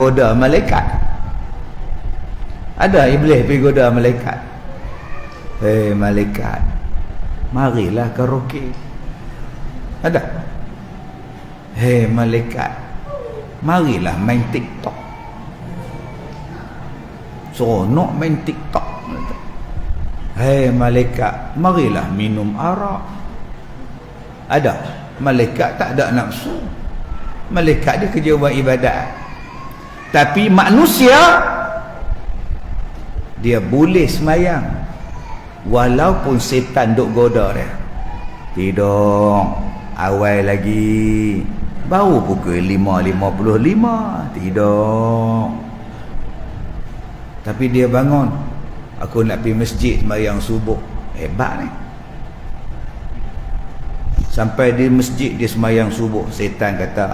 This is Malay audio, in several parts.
goda malaikat. Ada iblis pergi goda malaikat. Hei malaikat, marilah karaoke. Ada. Hei malaikat, marilah main TikTok. Seronok main TikTok. Hei malaikat, marilah minum arak. Ada. Malaikat tak ada nafsu. Malaikat dia kerja buat ibadat. Tapi manusia, dia boleh semayang walaupun setan duk goda dia. Tidur awal lagi, baru pukul 5.55 tidur. Tapi dia bangun, aku nak pergi masjid sembahyang subuh. Hebat ni. Sampai di masjid dia sembahyang subuh, setan kata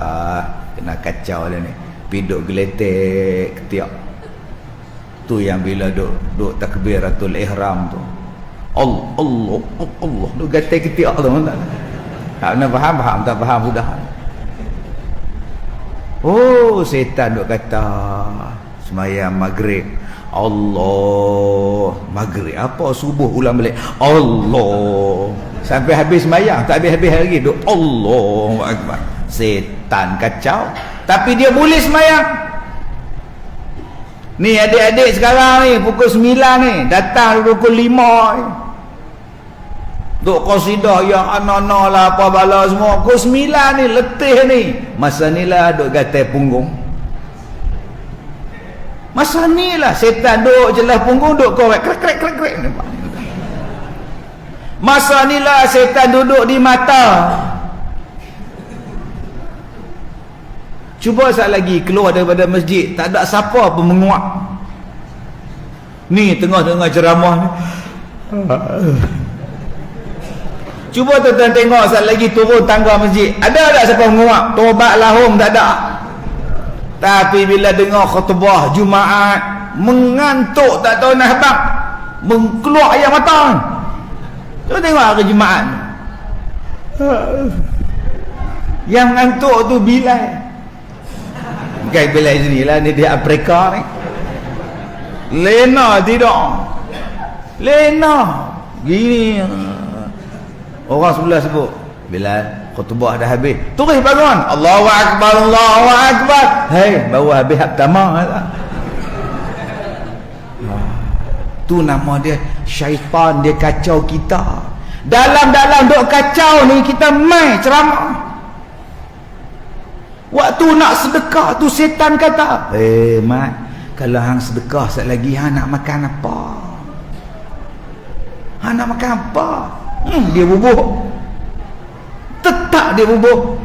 kena kacau dah ni, piduk geletek ketiak. Tu yang bila duk takbiratul ihram tu, Allah duk geletek ketiak tu. Tak nak faham tak faham sudah. Oh, setan duk kata sembahyang maghrib, Allah, maghrib apa, subuh ulang balik Allah, sampai habis sembahyang tak habis-habis lagi duk Allahu akbar. Setan kacau, tapi dia boleh sembahyang. Ni adik-adik sekarang ni pukul 9 ni datang pukul 5 ni, duk qasidah yang ana-ana lah apa bala semua. Pukul 9 ni letih ni, masa ni lah duk gatai punggung. Masa ni lah setan duk jelas punggung, duk korek krek. Masa ni lah setan duduk di mata. Cuba sekali lagi keluar daripada masjid, tak ada siapa pun menguap. Ni tengah-tengah ceramah ni, cuba tuan-tuan tengok sekali lagi turun tangga masjid, ada tak siapa menguap? Tobat lahum tak ada. Tapi bila dengar khutbah Jumaat, mengantuk tak tahu nak habaq, mengkeluar air mata. Cuba tengok hari Jumaat, yang mengantuk tu Bilal. Bukan Bilal sini lah, ni dia Afrika ni. Lena tidak, lena gini. Orang sebelah sebut, Bilal khutbah dah habis, terus bangun, Allahu akbar, Allahu akbar. Hei, baru habis pertama. Tu nama dia syaitan, dia kacau kita. Dalam duk kacau ni kita mai ceramah. Waktu nak sedekah tu setan kata, mat, kalau hang sedekah sekali lagi hang nak makan apa? Hang nak makan apa? Dia bubuh. Tetap dia bubuh.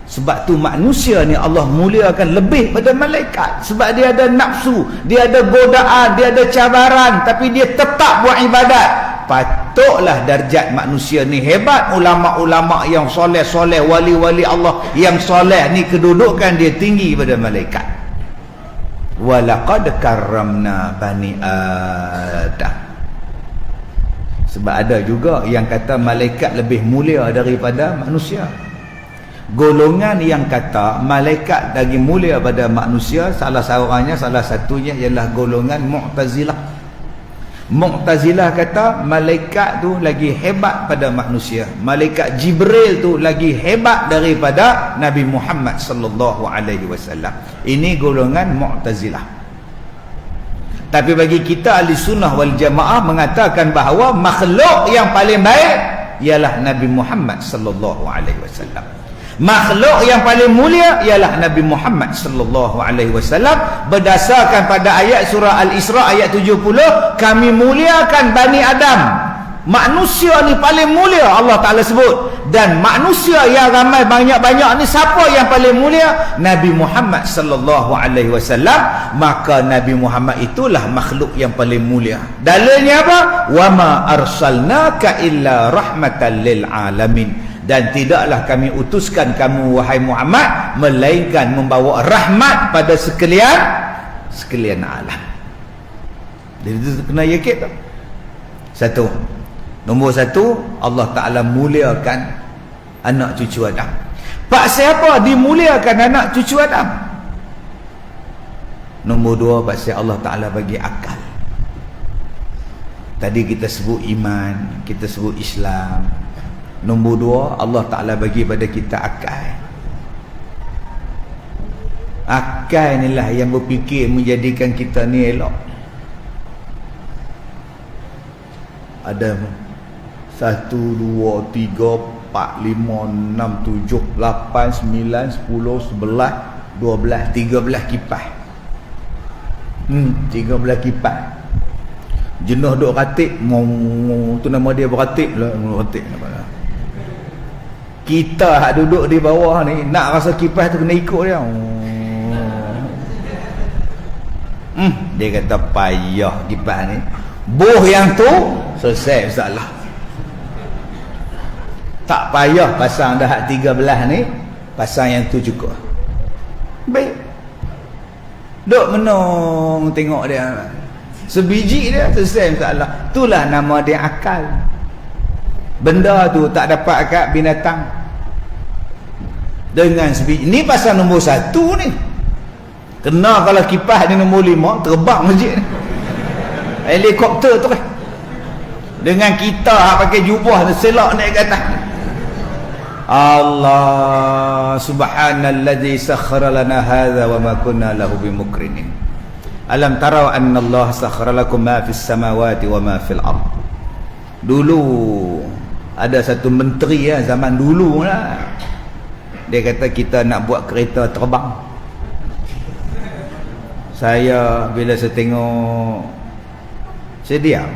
Sebab tu manusia ni Allah muliakan lebih pada malaikat. Sebab dia ada nafsu, dia ada godaan, dia ada cabaran, tapi dia tetap buat ibadat. Patutlah darjat manusia ni hebat. Ulama-ulama yang soleh-soleh, wali-wali Allah yang soleh ni, kedudukan dia tinggi pada malaikat. Walaqad karramna bani Adam. Sebab ada juga yang kata malaikat lebih mulia daripada manusia. Golongan yang kata malaikat lagi mulia pada manusia, salah satunya ialah golongan Mu'tazilah. Mu'tazilah kata malaikat tu lagi hebat pada manusia. Malaikat Jibril tu lagi hebat daripada Nabi Muhammad sallallahu alaihi wasallam. Ini golongan Mu'tazilah. Tapi bagi kita ahli sunnah wal jamaah mengatakan bahawa makhluk yang paling baik ialah Nabi Muhammad sallallahu alaihi wasallam. Makhluk yang paling mulia ialah Nabi Muhammad sallallahu alaihi wasallam, berdasarkan pada ayat surah Al-Isra ayat 70, kami muliakan Bani Adam. Manusia ni paling mulia Allah Ta'ala sebut. Dan manusia yang ramai banyak-banyak ni siapa yang paling mulia? Nabi Muhammad sallallahu alaihi wasallam. Maka Nabi Muhammad itulah makhluk yang paling mulia. Dalilnya apa? Wa ma arsalnaka illa rahmatan lil alamin. Dan tidaklah kami utuskan kamu wahai Muhammad melainkan membawa rahmat pada sekalian alam. Jadi itu kena yakin tak? Satu. Nombor satu, Allah Ta'ala muliakan anak cucu Adam. Pak siapa dimuliakan anak cucu Adam? Nombor dua, pasal Allah Ta'ala bagi akal. Tadi kita sebut iman, kita sebut Islam. Nombor dua, Allah Ta'ala bagi pada kita akal. Akal inilah yang berfikir menjadikan kita ni elok. Ada 1, 2, 3, 4, 5, 6, 7, 8, 9, 10, 11, 12, 13 kipas. 13 kipas. Jenuh duk ratik, tu nama dia beratik lah, beratik. Kita hak duduk di bawah ni nak rasa kipas tu kena ikut dia. Dia kata payah kipas ni. Boh yang tu selesai masalah. Tak payah pasang dah hak 13 ni, pasang yang tu cukup. Baik. Duk menung tengok dia. Sebiji dia selesai masalah. Itulah nama dia akal. Benda tu tak dapat kat binatang. Dengan sebiji. Ni pasal nombor 1 ni. Kena kalau kipas di nombor 5 terbang masjid ni. Helikopter tu kan. Dengan kita hak pakai jubah tu selak naik ke atas. Allah subhanallazi sakhkhara lana hadza wa ma kunna lahu bimukrinin. Alam tarau anna Allah sakhkhara lakum ma fis samawati wa ma fil ard. Dulu ada satu menteri zaman dulu lah. Dia kata kita nak buat kereta terbang. Saya bila saya tengok, saya diam.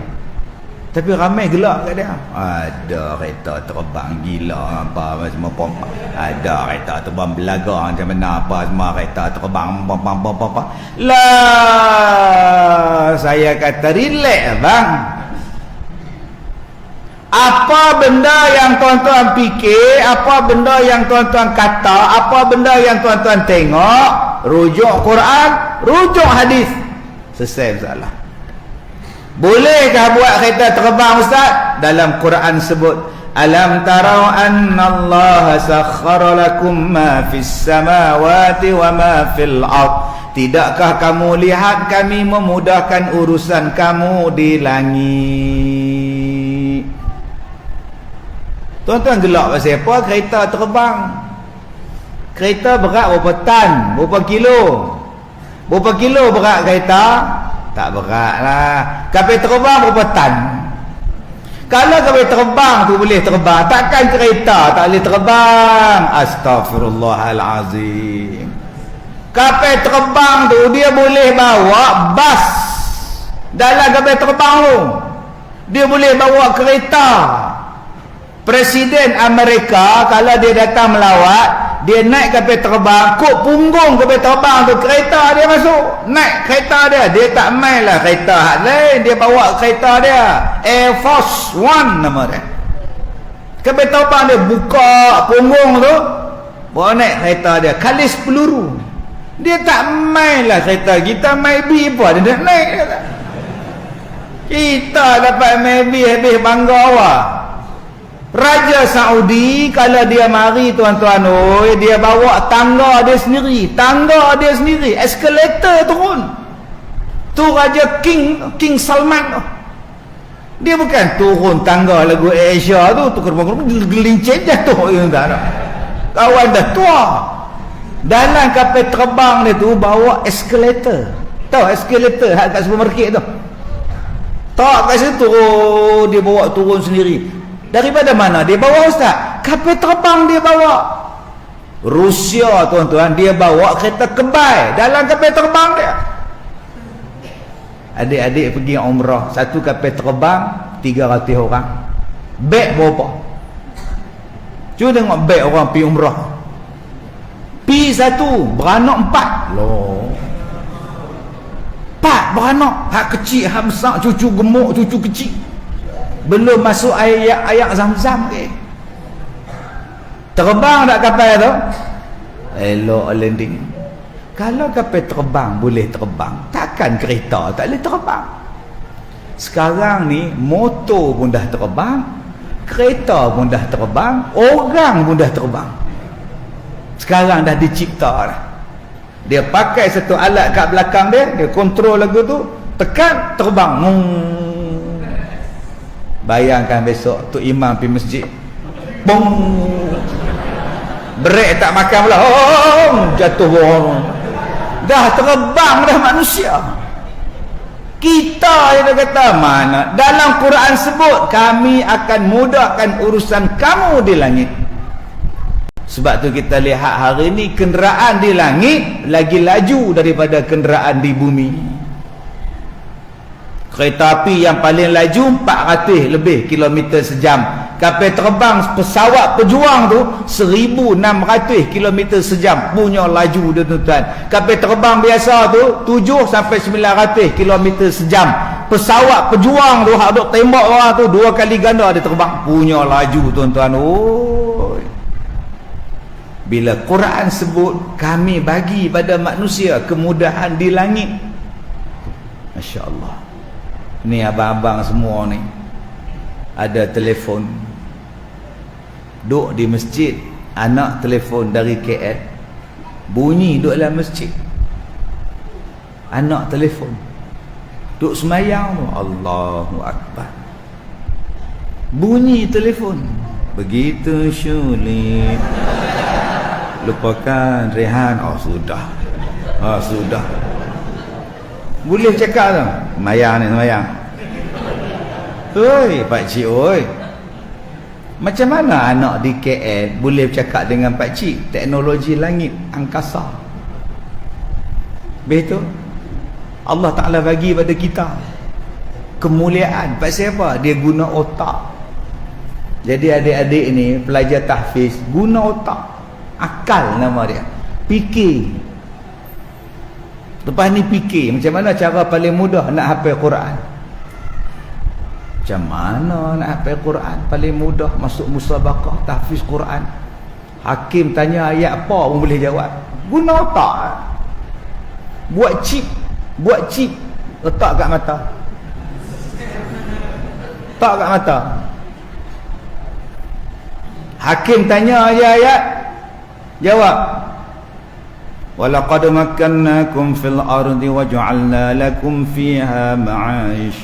Tapi ramai gelak kat dia. Ada kereta terbang gila apa semua pompa. Ada kereta terbang belaga macam mana apa semua kereta terbang apa. Lah saya kata relax bang. Apa benda yang tuan-tuan fikir, apa benda yang tuan-tuan kata, apa benda yang tuan-tuan tengok, rujuk Quran, rujuk hadis. Selesai masalah. Bolehkah buat kereta terbang Ustaz? Dalam Quran sebut, alam tarau anna Allah sakhkhara lakum ma fis samawati wa ma fil ard. Tidakkah kamu lihat kami memudahkan urusan kamu di langit? Tuan-tuan gelak pasal apa? Kereta terbang. Kereta berat berapa tan? Berapa kilo? Berapa kilo berat kereta? Tak berat lah. Kapal terbang berapa tan? Kalau kapal terbang tu boleh terbang, takkan kereta tak boleh terbang? Astaghfirullahalazim. Kapal terbang tu dia boleh bawa bas dalam kapal terbang tu. Dia boleh bawa kereta. Presiden Amerika kalau dia datang melawat, dia naik kapal terbang, kok punggung kapal terbang tu kereta dia masuk, naik kereta dia. Dia tak main lah kereta hak lain, dia bawa kereta dia, Air Force One nama dia. Kapal terbang dia buka punggung tu, bawa naik kereta dia, kalis peluru. Dia tak main lah kereta. Kita maybe apa dia nak naik kata. Kita dapat maybe habis bangga awak. Raja Saudi kalau dia mari tuan-tuan, dia bawa tangga dia sendiri, eskalator turun. Tu Raja King Salman tu. Dia bukan turun tangga lagu Asia tu, gelincir jatuh tak ada. Kawan dah tua. Dalam kapal terbang dia tu bawa eskalator. Tahu eskalator hak kat supermarket tu? Tak kat situ dia bawa turun sendiri. Daripada mana dia bawa Ustaz? Kapal terbang dia bawa. Rusia tuan-tuan, dia bawa kereta kebal dalam kapal terbang dia. Adik-adik pergi umrah, satu kapal terbang 300 orang. Beg berapa? Cuba tengok beg orang pergi umrah. Pi satu beranak 4. Loh. 4 beranak, hak kecil, hak besar, cucu gemuk, cucu kecil. Belum masuk air zam-zam ke. Terbang tak kapal tu? Elok landing. Kalau kapal terbang boleh terbang, takkan kereta tak boleh terbang? Sekarang ni motor pun dah terbang, kereta pun dah terbang, orang pun dah terbang. Sekarang dah dicipta dah. Dia pakai satu alat kat belakang dia kontrol lagu tu, tekan, terbang. Bayangkan besok tu imam pergi masjid, bong, brek tak makan pula, jatuh bong, dah terbang dah manusia. Kita yang kata mana dalam Quran sebut kami akan mudahkan urusan kamu di langit. Sebab tu kita lihat hari ni kenderaan di langit lagi laju daripada kenderaan di bumi. Kereta api yang paling laju 400 lebih kilometer sejam. Kapal terbang pesawat pejuang tu 1600 kilometer sejam punya laju dia tuan-tuan. Kapal terbang biasa tu 7 sampai 900 kilometer sejam. Pesawat pejuang tu hak duk tembak orang tu 2 kali ganda dia terbang punya laju tuan-tuan. Bila Quran sebut kami bagi pada manusia kemudahan di langit, Masya Allah. Ni abang-abang semua ni ada telefon, duk di masjid, anak telefon dari KL, bunyi duk dalam masjid, anak telefon, duk semayang tu, Allahu Akbar, bunyi telefon, begitu sulit lupakan Rehan. Sudah boleh cakap tu, semayang ni, semayang. Oi pakcik, oi, macam mana anak di KL boleh bercakap dengan pakcik? Teknologi langit angkasa. Betul, Allah Ta'ala bagi pada kita kemuliaan. Pasal apa? Dia guna otak. Jadi adik-adik ni pelajar tahfiz guna otak, akal nama dia, fikir. Lepas ni fikir macam mana cara paling mudah nak hafal Quran. Macam mana nak hafal Quran paling mudah? Masuk musabaqah tahfiz Quran, hakim tanya ayat apa pun boleh jawab. Guna otak. Buat chip letak kat mata, letak kat mata. Hakim tanya ayat-ayat, jawab. وَلَقَدْ مَكَّنَّاكُمْ فِي الْأَرْضِ وَجَعَلْنَا لَكُمْ فِيهَا مَعَائِشَ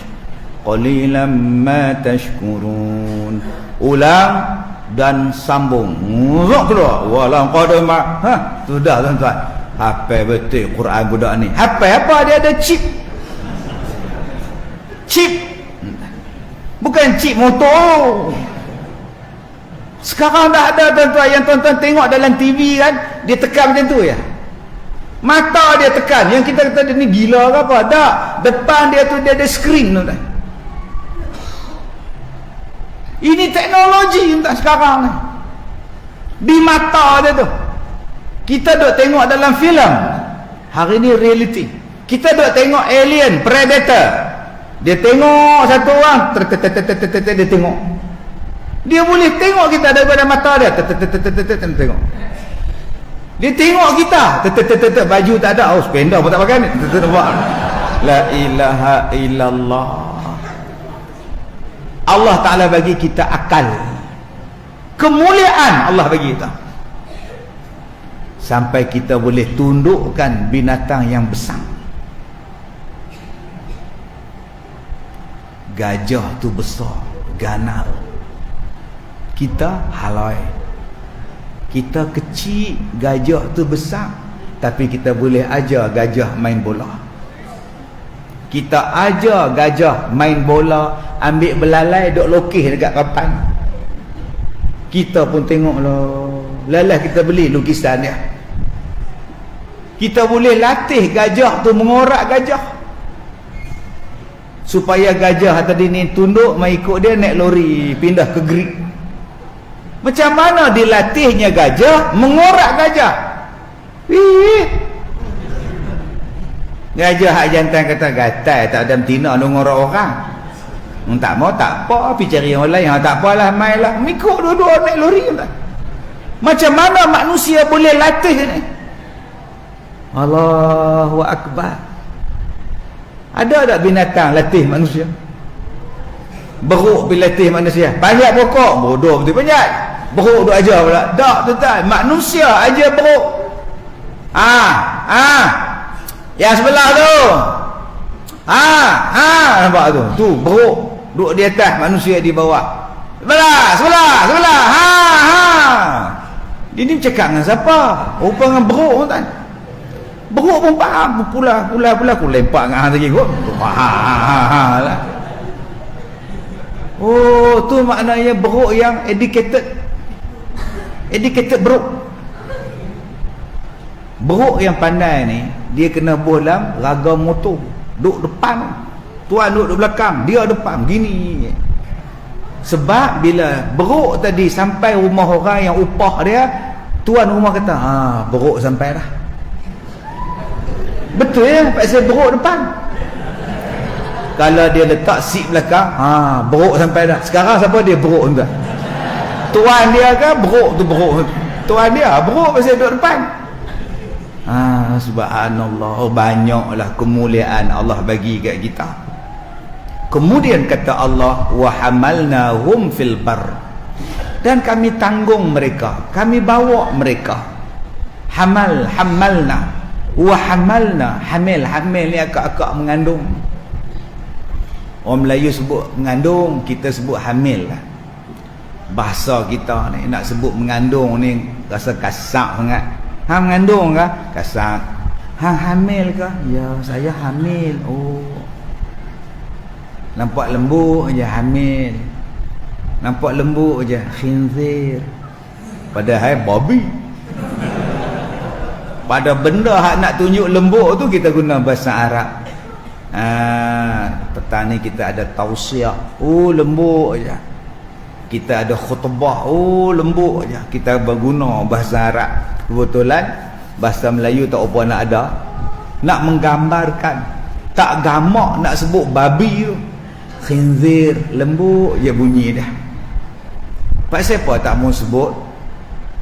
قَلِيلًا مَا تَشْكُرُونَ. Ulang dan sambung. Keluar. وَلَقَدْ sudah tuan-tuan. Hafal betul Quran budak ni. Hafal apa? Dia ada chip. Bukan chip motor. Sekarang dah ada tuan-tuan, yang tuan-tuan tengok dalam TV kan, dia tekan macam tu ya. Mata dia tekan. Yang kita kata dia ni gila ke apa? Tak. Depan dia tu dia ada skrin tuan-tuan. Ini teknologi tuan sekarang ni. Di mata dia tu. Kita duk tengok dalam filem. Hari ni reality. Kita duk tengok Alien, Predator. Dia tengok satu orang, dia tengok. Dia boleh tengok kita daripada mata dia. Tengok. Dia tengok kita. Baju tak ada. Spender pun tak pakai ni. La ilaha illallah. Allah Ta'ala bagi kita akal. Kemuliaan Allah bagi kita. Sampai kita boleh tundukkan binatang yang besar. Gajah tu besar, ganal. Kita halai. Kita kecil, gajah tu besar. Tapi kita boleh ajar gajah main bola. Kita ajar gajah main bola, ambil belalai duk lokeh dekat papan. Kita pun tengoklah. Lalah kita beli lukisan dia. Kita boleh latih gajah tu mengorak gajah. Supaya gajah tadi ni tunduk, mai ikut dia naik lori pindah ke Greek. Macam mana dilatihnya gajah mengorak gajah? Gajah hak jantan kata gatal tak ada betina nak ngorak orang. Tak mau tak apa, pergi cari yang lain. Tak apalah, mainlah. Mikuk dua-dua naik lori. Macam mana manusia boleh latih ni? Allahu Akbar. Ada tak binatang latih manusia? Beruk berlatih manusia. Panjat pokok, bodoh betul panjat. Beruk duk ajar pula. Tak tuan-tuan, manusia aja beruk. Yang sebelah tu. Nampak tu? Tu beruk duduk di atas, manusia di bawah. Sebelah. Dia ni cakap dengan siapa? Rupa dengan beruk tuan. Beruk pun faham. Pula aku lempak dengan hang lagi kot. Lah. Oh, tu maknanya beruk yang educated beruk. Beruk yang pandai ni, dia kena bolam raga motor. Duduk depan, tuan duduk belakang, dia depan, gini. Sebab bila beruk tadi sampai rumah orang yang upah dia, tuan rumah kata, beruk sampai dah. Betul ya, pasal beruk depan. Kalau dia letak seat belakang, beruk sampai dah. Sekarang siapa dia beruk tuan? Tuan dia kan beruk tu beruk. Tuan dia beruk pasal duduk depan. Subhanallah, banyaklah kemuliaan Allah bagi kat kita. Kemudian kata Allah, wa hamalnahum fil bar, dan kami tanggung mereka, kami bawa mereka. Hamalna, wa hamalna, hamil ni akak-akak mengandung. Orang Melayu sebut mengandung, kita sebut hamil lah. Bahasa kita ni nak sebut mengandung ni rasa kasar sangat. Hang mengandung ke? Kasar. Hang hamil ke? Ya, saya hamil. Oh, nampak lembut je hamil. Nampak lembut je khinzir. Padahal babi. Pada benda hak nak tunjuk lembut tu kita guna bahasa Arab. Petang ni kita ada tausiah. Oh, lembut je. Kita ada khutbah. Oh, lembut je. Kita berguna bahasa Arab. Kebetulan bahasa Melayu tak apa nak ada. Nak menggambarkan. Tak gamak nak sebut babi tu. Khinzir, lembut je bunyi dah. Pasal apa tak mau sebut?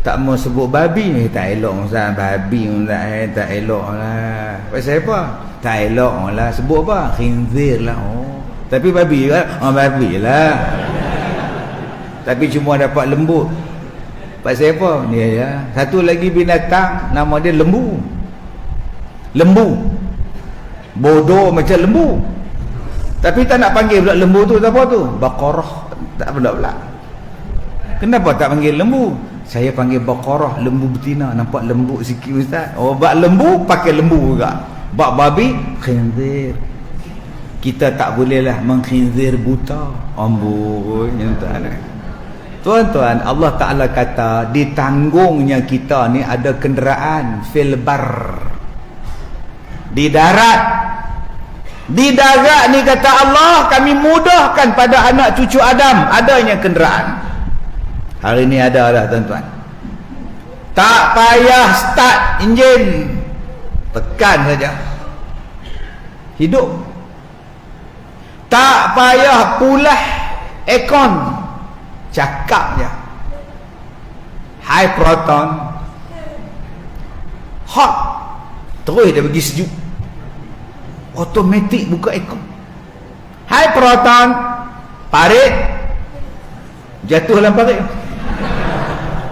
Tak mau sebut babi ni, tak elok Ustaz. Babi tak elok lah. Pasal apa? Tak elok lah. Sebut apa? Khinzir lah. Oh, tapi babi kan? Babi lah. Tapi cuma dapat lembut. Pasal apa? Ni ya. Satu lagi binatang nama dia lembu. Bodoh macam lembu. Tapi tak nak panggil pula lembu tu apa tu? Baqarah. Tak pula. Kenapa tak panggil lembu? Saya panggil baqarah, lembu betina. Nampak lembut sikit Ustaz. Oh, bak lembu pakai lembu juga. Bak babi khinzir. Kita tak bolehlah mengkhinzir buta. Amboi, tuan-tuan, Allah Ta'ala kata ditanggungnya kita ni ada kenderaan fil bar, di darat. Di darat ni kata Allah, kami mudahkan pada anak cucu Adam adanya kenderaan. Hari ni ada dah tuan-tuan. Tak payah start enjin, tekan saja hidup. Tak payah pulah aircon, cakap je. High proton, hot, terus dia bagi sejuk. Automatik buka aircon. High proton, parit, jatuh dalam parit.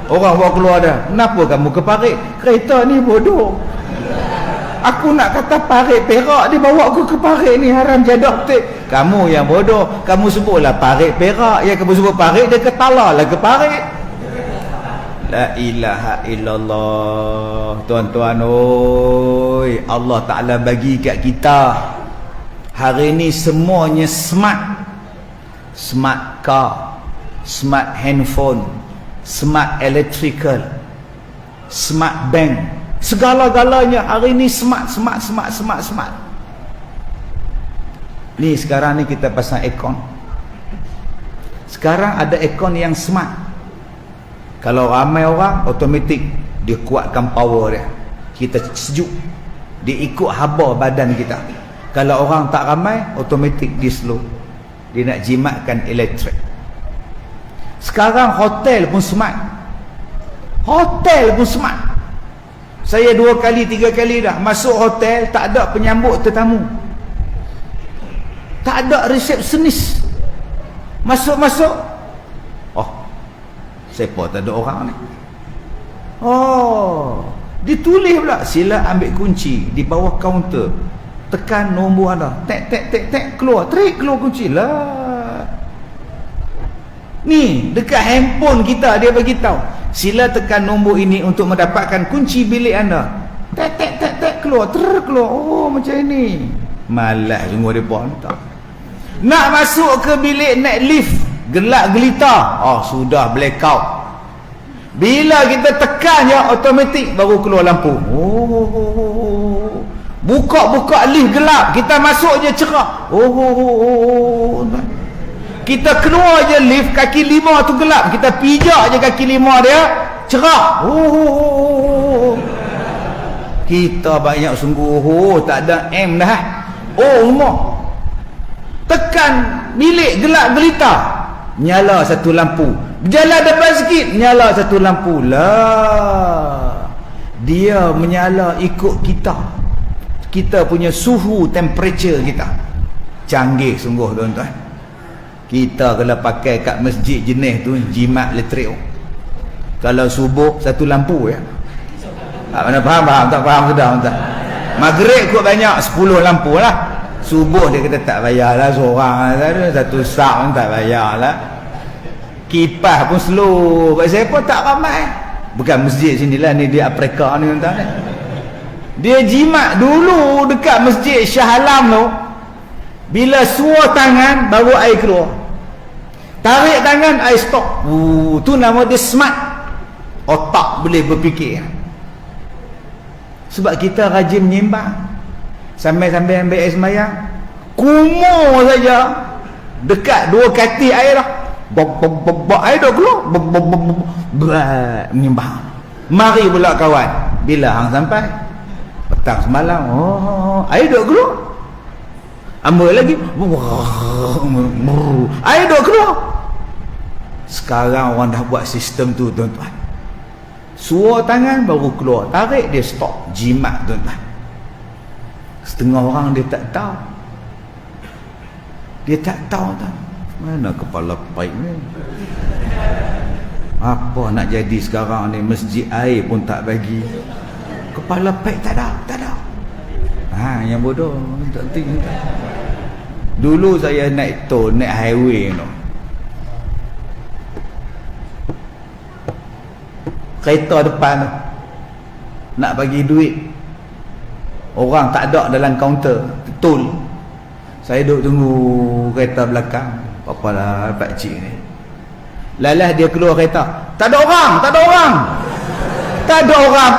Orang bawa keluar dah. Kenapa kamu ke parit? Kereta ni bodoh. Aku nak kata parit Perak, dia bawa aku ke parit ni, haram jadah betul. Kamu yang bodoh. Kamu sebutlah parit Perak. Ya, kamu sebut parit, dia ketala lah ke parit. La ilaha illallah. Tuan-tuan, oi, Allah Ta'ala bagi kat kita hari ni semuanya smart. Smart car, smart handphone, smart electrical, smart bank. Segala-galanya hari ni smart. Ni sekarang ni kita pasang aircon. Sekarang ada aircon yang smart. Kalau ramai orang, automatik dia kuatkan power dia. Kita sejuk. Dia ikut haba badan kita. Kalau orang tak ramai, automatik dia slow. Dia nak jimatkan elektrik. Sekarang hotel pun smart. Hotel pun smart. Saya 2 kali 3 kali dah masuk hotel, tak ada penyambut tetamu, tak ada resepsionis. Masuk, oh, siapa tak ada orang ni? Oh, Ditulis pula, sila ambil kunci di bawah kaunter, tekan nombor anda, tek keluar, tarik keluar kunci lah. Ni dekat handphone kita dia bagi tahu, sila tekan nombor ini untuk mendapatkan kunci bilik anda. Tek keluar, keluar. Oh macam ini. Malas sungguh depa tak. Nak masuk ke bilik naik lift, gelap gelita. Oh sudah blackout. Bila kita tekan je automatik baru keluar lampu. Oh. Buka lift gelap, kita masuk je cerah. Oh. Kita keluar je lift kaki 5 tu gelap, kita pijak je kaki 5 dia cerah. Oh. Kita banyak sungguh tak ada M dah. Oh rumah. Tekan bilik gelap gelita, nyala satu lampu. Berjalan depan sikit, nyala satu lampu lah. Dia menyala ikut kita punya suhu, temperature kita. Canggih sungguh tuan-tuan. Kita kalau pakai kat masjid jenis tu jimat elektrik, kalau subuh satu lampu ya. Tak mana faham tak faham sudah tuan. Maghrib kot banyak 10 lampu lah. Subuh dia kata tak payahlah, seorang ada satu sak pun tak payahlah. Kipas pun slow. Sebab saya pun tak ramai. Bukan masjid sinilah ni, dia Afrika ni tuan-tuan. Dia jimat dulu dekat masjid Shah Alam tu. Bila suar tangan baru air keluar. Tarik tangan air stop. Tu nama dia smart. Otak boleh berfikir. Sebab kita rajin menyembang. Sambil-sambil ambil air sembahyang, kumur saja dekat 2 katil air dah. Air dah keluar. Menyembang. Mari pula kawan. Bila hang sampai petang semalam, air dah keluar. Ambil lagi, air dah keluar. Sekarang orang dah buat sistem tu tuan-tuan. Suar tangan baru keluar, tarik dia stop. Jimat tuan-tuan. Setengah orang dia tak tahu. Dia tak tahu tak. Mana kepala baik ni. Apa nak jadi sekarang ni, masjid air pun tak bagi. Kepala baik tak ada. Yang bodoh tak penting. Dulu saya naik tol, naik highway tu. Kereta depan tu nak bagi duit, orang tak ada dalam kaunter tol. Saya duduk tunggu kereta belakang. Apalah pakcik ni. Lalas dia keluar kereta. Tak ada orang.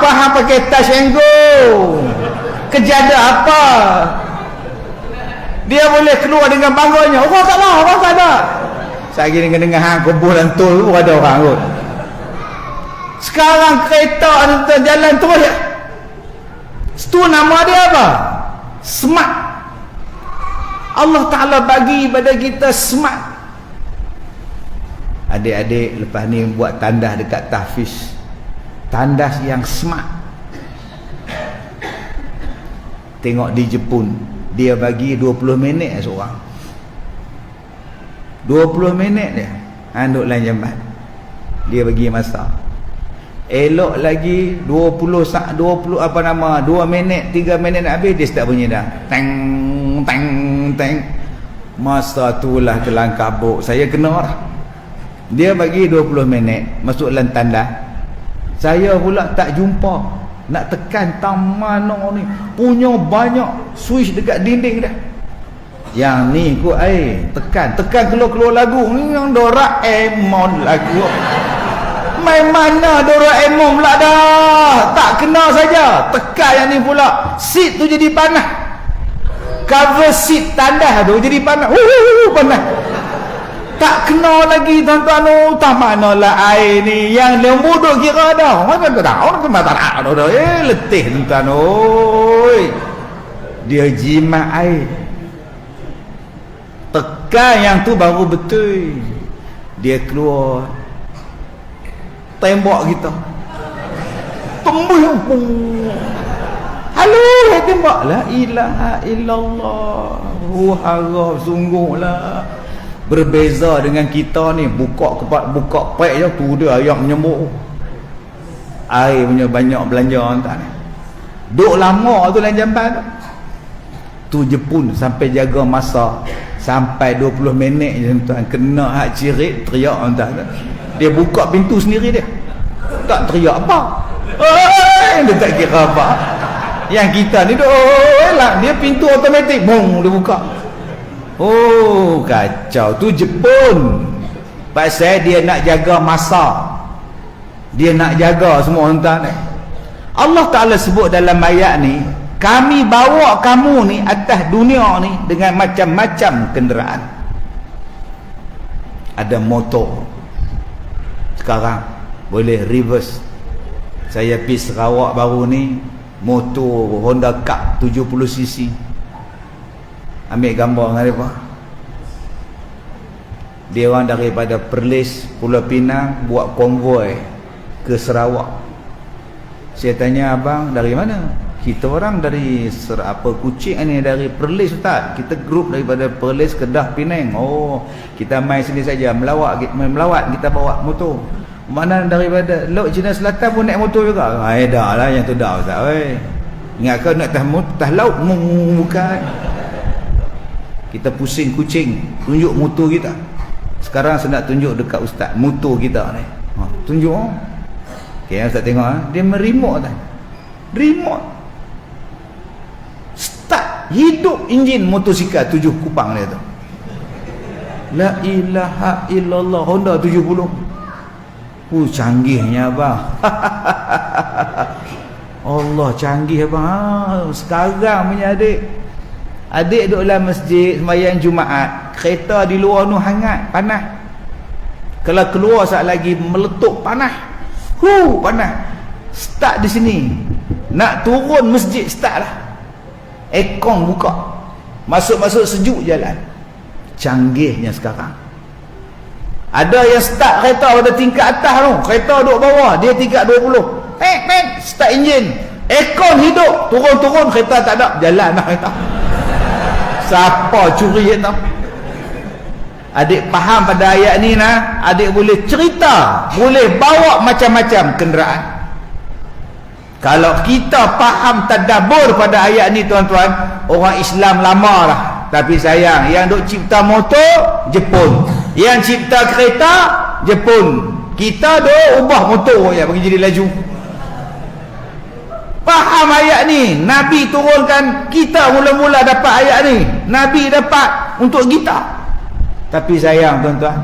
Faham pakai touch and go. Kejada apa? Dia boleh keluar dengan bangganya. Orang tak ada. Saya kira dengar hang kubuh dan tol pun ada orang kot. Sekarang kereta jalan terus je. Itu nama dia apa? Smart. Allah Ta'ala bagi pada kita smart. Adik-adik lepas ni buat tandas dekat tahfiz. Tandas yang smart. Tengok di Jepun, dia bagi 20 minit seorang. 20 minit dia anduk lain jambat. Dia bagi masa. Elok lagi 2 minit 3 minit nak habis, dia start bunyi dah. Teng. Masa itulah kelang kabut. Saya kena lah. Dia bagi 20 minit masuk dalam tanda. Saya pula tak jumpa. Nak tekan taman ni punya banyak switch dekat dinding dah. Yang ni kot tekan keluar lagu ni, yang Doraemon lagu. Main mana Doraemon pula dah. Tak kena saja. Tekan yang ni pula. Seat tu jadi panas. Cover seat tandas tu jadi panas. Panas. Tak kena lagi tuan-tuan. Tak manalah air ni. Yang lembu duk kira dah. Mana kau tahu? Tak tahu. Letih tuan-tuan. Dia jimat air. Tekan yang tu baru betul. Dia keluar tembok kita. Tembus. Halo, tembok. La ilaha illallah. Harap sungguhlah. Berbeza dengan kita ni, buka pek je tu dia ayam menyembuk. Air punya banyak belanja entah ni. Duk lama tu dalam jamban tu. Tu Jepun sampai jaga masa sampai 20 minit je tuan. Kena hak cirit teriak entah tu. Dia buka pintu sendiri dia. Tak teriak apa. Dia tak kira apa. Yang kita ni lah, dia pintu automatik bong dia buka. Oh kacau. Tu Jepun. Pasal dia nak jaga masa. Dia nak jaga semua entah ni. Allah Ta'ala sebut dalam ayat ni, kami bawa kamu ni atas dunia ni dengan macam-macam kenderaan. Ada motor. Sekarang boleh reverse. Saya pergi Sarawak baru ni, motor Honda Cup 70cc. Ambil gambar dengan mereka. Dia orang daripada Perlis, Pulau Pinang buat konvoi ke Sarawak. Saya tanya, abang dari mana? Kita orang dari Kuching ni, dari Perlis Ustaz. Kita grup daripada Perlis, Kedah, Penang. Oh, kita main sini saja, melawat kita bawa motor. Mana daripada Laut Cina Selatan pun naik motor juga. Dah lah yang tu dah Ustaz. Ingat kau nak tah laut? Bukan. Kita pusing kucing, tunjuk motor kita. Sekarang saya nak tunjuk dekat Ustaz motor kita ni. Tunjuk. Okay, Ustaz tengok dia meremote dah. Remote. Start hidup enjin motosikal 7 kupang dia tu. La ilaha illallah. Honda 70. Canggihnya abang. Allah canggih abang. Sekarang punya adik duduk dalam masjid sembahyang Jumaat, kereta di luar tu hangat, panas. Kalau keluar saat lagi meletup panas. Panas. Start di sini. Nak turun masjid start lah. Aircon buka. Masuk-masuk sejuk jalan. Canggihnya sekarang. Ada yang start kereta pada tingkat atas tu. Kereta duduk bawah, dia tingkat 20. Start enjin. Aircon hidup. Turun-turun kereta tak ada. Jalan lah kereta. Siapa curi kereta? Adik faham pada ayat ni nah, adik boleh cerita, boleh bawa macam-macam kenderaan. Kalau kita faham tadabbur pada ayat ni tuan-tuan, orang Islam lama lah. Tapi sayang, yang duk cipta motor Jepun, yang cipta kereta Jepun. Kita duk ubah motor ya bagi jadi laju. Faham ayat ni, Nabi turunkan, kita mula-mula dapat ayat ni. Nabi dapat untuk kita. Tapi sayang tuan-tuan,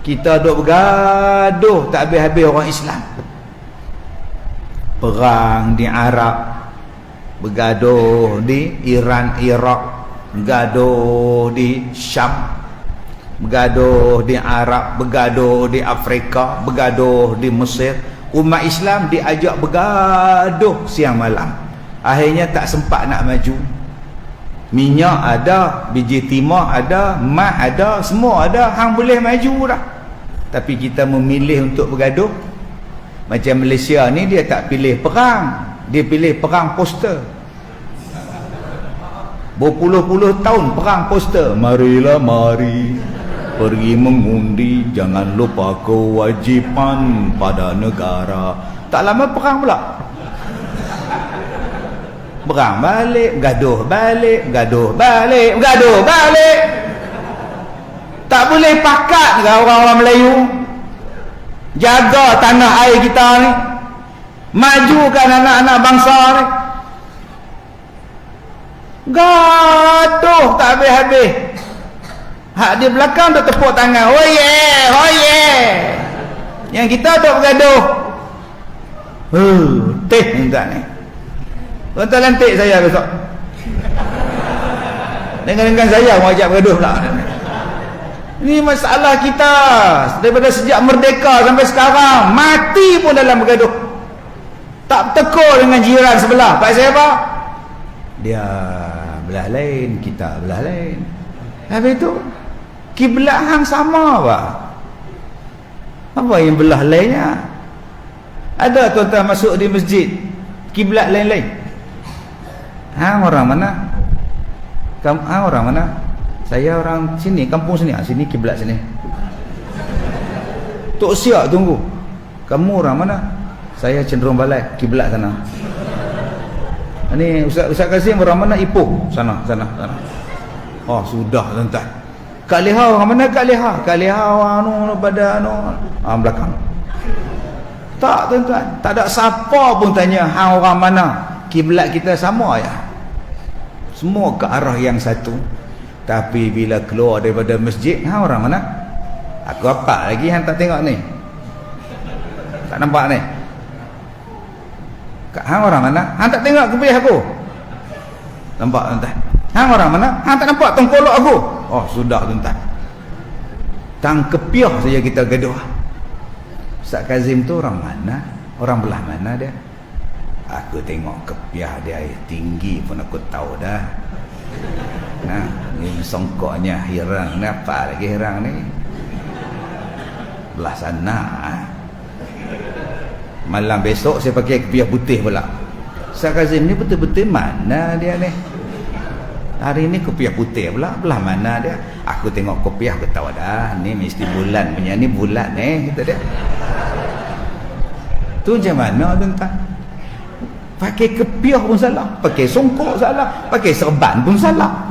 kita duk bergaduh tak habis-habis orang Islam. Perang di Arab, bergaduh di Iran, Iraq, bergaduh di Syam, bergaduh di Arab, bergaduh di Afrika, bergaduh di Mesir. Umat Islam diajak bergaduh siang malam. Akhirnya tak sempat nak maju. Minyak ada, biji timah ada, mat ada, semua ada, hang boleh maju dah. Tapi kita memilih untuk bergaduh. Macam Malaysia ni, dia tak pilih perang, dia pilih perang poster. Berpuluh-puluh tahun perang poster. Marilah mari pergi mengundi, jangan lupa kewajipan pada negara. Tak lama perang pula. Berang balik, gaduh balik, gaduh balik, gaduh balik. Tak boleh pakat dengan orang-orang Melayu. Jaga tanah air kita ni, majukan anak-anak bangsa ni. Gaduh tak habis-habis. Hak di belakang dah tepuk tangan. Oh yeah, oh yeah. Yang kita tak bergaduh. Teh minta ni. Tuan-tuan lantik saya besok. Dengan saya mau ajak bergaduh pula. Ini masalah kita daripada sejak merdeka sampai sekarang, mati pun dalam bergaduh. Tak tegur dengan jiran sebelah. Pak saya apa? Dia belah lain, kita belah lain. Habis tu kiblat hang sama apa? Apa yang belah lainnya? Ada tuan-tuan masuk di masjid, kiblat lain-lain. Hang orang mana? Hang orang mana? Saya orang sini, kampung sini. Sini kiblat sini. Tok siap tunggu. Kamu orang mana? Saya cenderung balai kiblat sana. Ini Ustaz Kazim orang mana? Ipoh. Sana. Oh, sudah tuan-tuan. Kak Leha orang mana? Kak Leha orang pada belakang. Tak tuan-tuan, tak ada siapa pun tanya hang orang mana. Kiblat kita sama ya. Semua ke arah yang satu. Tapi bila keluar daripada masjid, hang orang mana? Aku apa lagi hang tak tengok ni? Tak nampak ni? Hang orang mana? Hang tak tengok kepiah aku? Nampak tuan-tuan? Hang orang mana? Hang tak nampak tengkolok aku? Oh, sudah tuan-tuan. Tang kepiah saja kita gaduh. Ustaz Kazim tu orang mana? Orang belah mana dia? Aku tengok kepiah dia tinggi pun aku tahu dah. Nah, ni songkoknya hirang. Ni apa lagi hirang ni? Belah sana. Malam besok saya pakai kepiah putih pula. Ustaz Kazim ni betul-betul mana dia ni? Hari ni kepiah putih pula. Belah mana dia? Aku tengok kepiah aku tahu dah. Ni mesti bulan punya. Ni bulan kata dia. Tu macam mana tuan-tuan? Pakai kepiah pun salah. Pakai songkok salah. Pakai serban pun salah.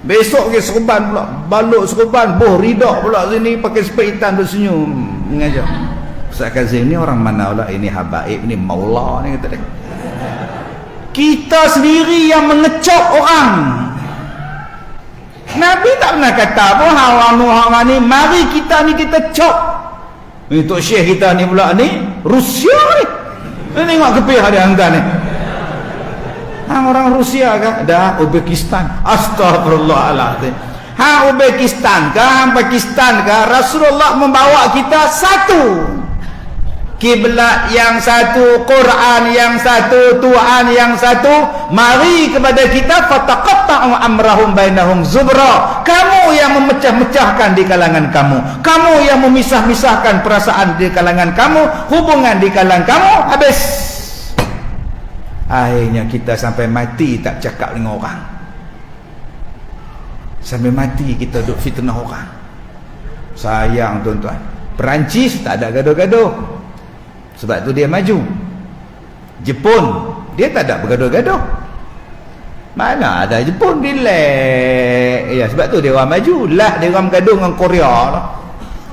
Besok pakai serban pula. Balut serban. Boh ridak pula sini. Pakai sepet hitam tersenyum. Mengajar. Ustaz Kazim ni orang mana pula? Ini habaib, ini maula ni kata dia. Kita sendiri yang mengecap orang. Nabi tak pernah kata apa hawa ni, mari kita ni kita cop. Untuk syekh kita ni pula ni Rusia ni. Tengok kepiah dia hantar ni. Orang Rusia kah? Dah Uzbekistan. Astagfirullahaladzim. Uzbekistan kah? Pakistan kah? Rasulullah membawa kita satu. Kiblat yang satu, Quran yang satu, Tuhan yang satu. Mari kepada kita fataqatta'u amrahum bainahum zubra. Kamu yang memecah-mecahkan di kalangan kamu. Kamu yang memisah-misahkan perasaan di kalangan kamu, hubungan di kalangan kamu, habis. Akhirnya kita sampai mati tak cakap dengan orang. Sampai mati kita duk fitnah orang. Sayang tuan-tuan. Perancis tak ada gaduh-gaduh. Sebab tu dia maju. Jepun dia tak ada bergaduh-gaduh. Mana ada Jepun relax. Ya, sebab tu dia orang maju. Lah dia orang bergaduh dengan Korea lah.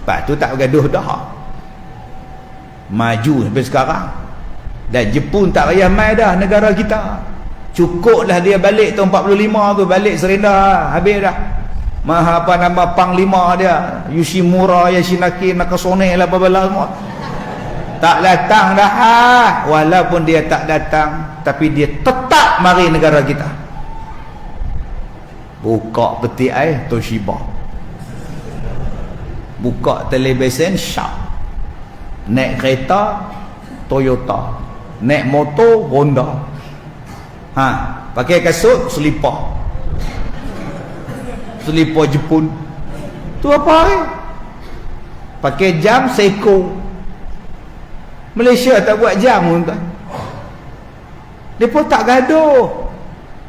Lepas tu tak bergaduh dah. Maju sampai sekarang. Dan Jepun tak payah mai dah negara kita. Cukuplah dia balik tahun 45 tu, balik Serenda habis dah. Maha apa nama panglima dia, Yoshimura Yoshinaki Nakasone lah apa-apa semua. Tak datang dah. Walaupun dia tak datang, tapi dia tetap mari negara kita. Buka peti air Toshiba, buka televisen Sharp, naik kereta Toyota, naik motor Honda, pakai kasut selipar Jepun. Tu apa ni? Pakai jam Seiko. Malaysia tak buat jam pun tuan. Mereka tak gaduh.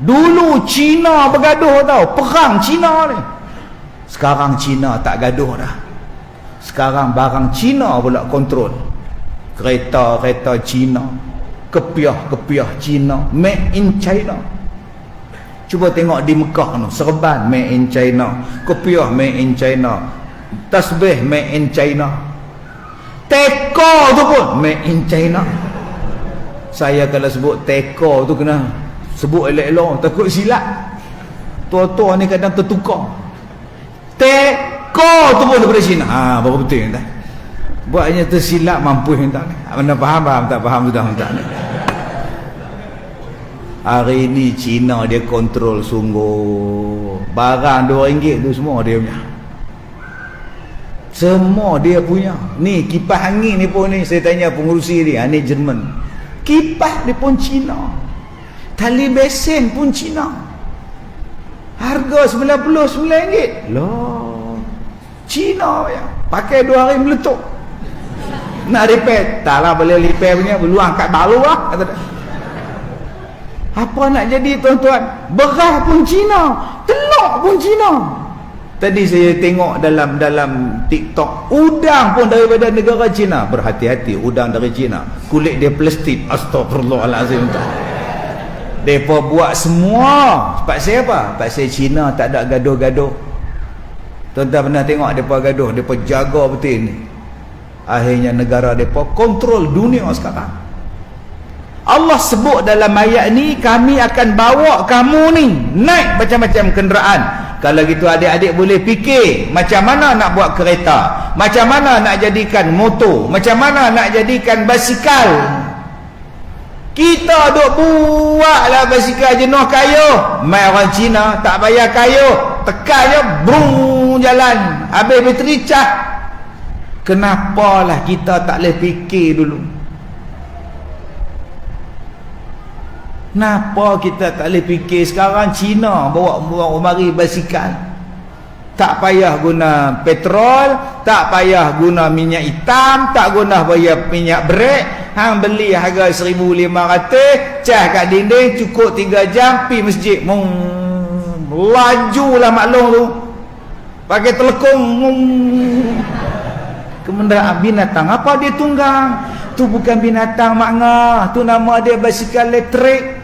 Dulu Cina bergaduh tau. Perang Cina ni. Sekarang Cina tak gaduh dah. Sekarang barang Cina pula kontrol. Kereta Cina. Kepiah Cina. Made in China. Cuba tengok di Mekah tu. Serban made in China. Kepiah made in China. Tasbih made in China. Teko tu pun made in China. Saya kalau sebut teko tu kena sebut elok-elok, takut silap. Tua-tua ni kadang tertukar. Teko tu pun daripada China. Baru betul tak? Buatnya tersilap mampu tak ni. Mana faham tak faham sudah tak ni. Hari ni China dia kontrol sungguh. Barang RM2 tu semua dia punya. Semua dia punya. Ni kipas angin ni pun ni saya tanya pengurusi dia, ni Jerman. Kipas dia pun Cina. Tali besen pun Cina. Harga RM99. Loh. Cina ya. Pakai 2 hari meletup. Nak repair, taklah boleh repair punya, beluang kat baru lah kata dia. Apa nak jadi tuan-tuan? Beras pun Cina, telur pun Cina. Tadi saya tengok dalam TikTok, udang pun daripada negara Cina. Berhati-hati, udang dari Cina. kulit dia plastik. Astagfirullahalazim. Mereka buat semua. Paksa apa? Paksa Cina tak ada gaduh-gaduh. Tuan-tuan pernah tengok mereka gaduh, mereka jaga betul ni. Akhirnya negara mereka kontrol dunia sekarang. Allah sebut dalam ayat ni, kami akan bawa kamu ni naik macam-macam kenderaan. Kalau gitu adik-adik boleh fikir macam mana nak buat kereta, macam mana nak jadikan motor, macam mana nak jadikan basikal. Kita duk buatlah basikal jenuh kayu, mai orang Cina tak bayar kayu, tekan je brung jalan, habis bateri cah. Kenapalah kita tak boleh fikir dulu? Kenapa kita tak boleh fikir? Sekarang Cina bawa mari basikal, tak payah guna petrol, tak payah guna minyak hitam, tak guna bayar minyak brek. Hang beli harga 1,500, cas kat dinding, cukup 3 jam pi masjid. Lajulah maklum tu, pakai telekung. Kenderaan binatang apa dia tunggang? Tu bukan binatang makna, tu nama dia basikal elektrik.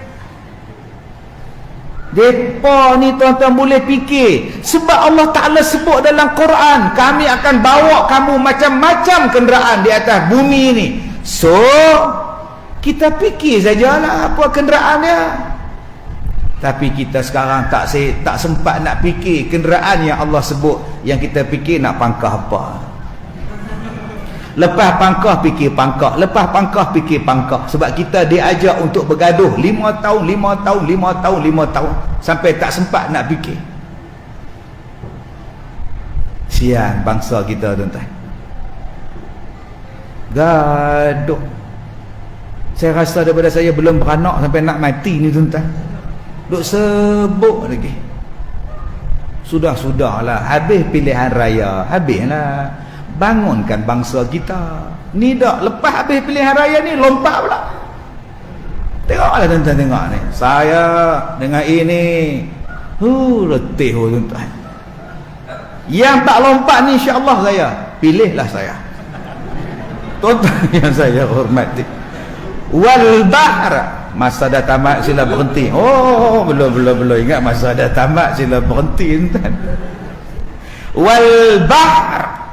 Depa ni tuan-tuan boleh fikir, sebab Allah Ta'ala sebut dalam Quran, kami akan bawa kamu macam-macam kenderaan di atas bumi ni. So kita fikir sajalah apa kenderaan dia. Tapi kita sekarang tak sempat nak fikir kenderaan yang Allah sebut. Yang kita fikir nak pangkah apa. Lepas pangkah fikir pangkah, lepas pangkah fikir pangkah. Sebab kita diajak untuk bergaduh 5 tahun sampai tak sempat nak fikir. Sian bangsa kita tuan-tuan, gaduh. Saya rasa daripada saya belum beranak sampai nak mati ni tuan-tuan, duk sebut lagi. Sudah-sudahlah, habis pilihan raya, habislah. Bangunkan bangsa kita ni. Dak lepas habis pilihan raya ni lompat pula. Tengoklah tuan-tuan, tengok ni. Saya dengan ini letih tuan-tuan. Yang tak lompat ni insya-Allah saya pilihlah saya. Tuan-tuan yang saya hormati. Wal bahr, masa dah tamat sila berhenti. Belum ingat masa dah tamat sila berhenti tuan. Wal bahr,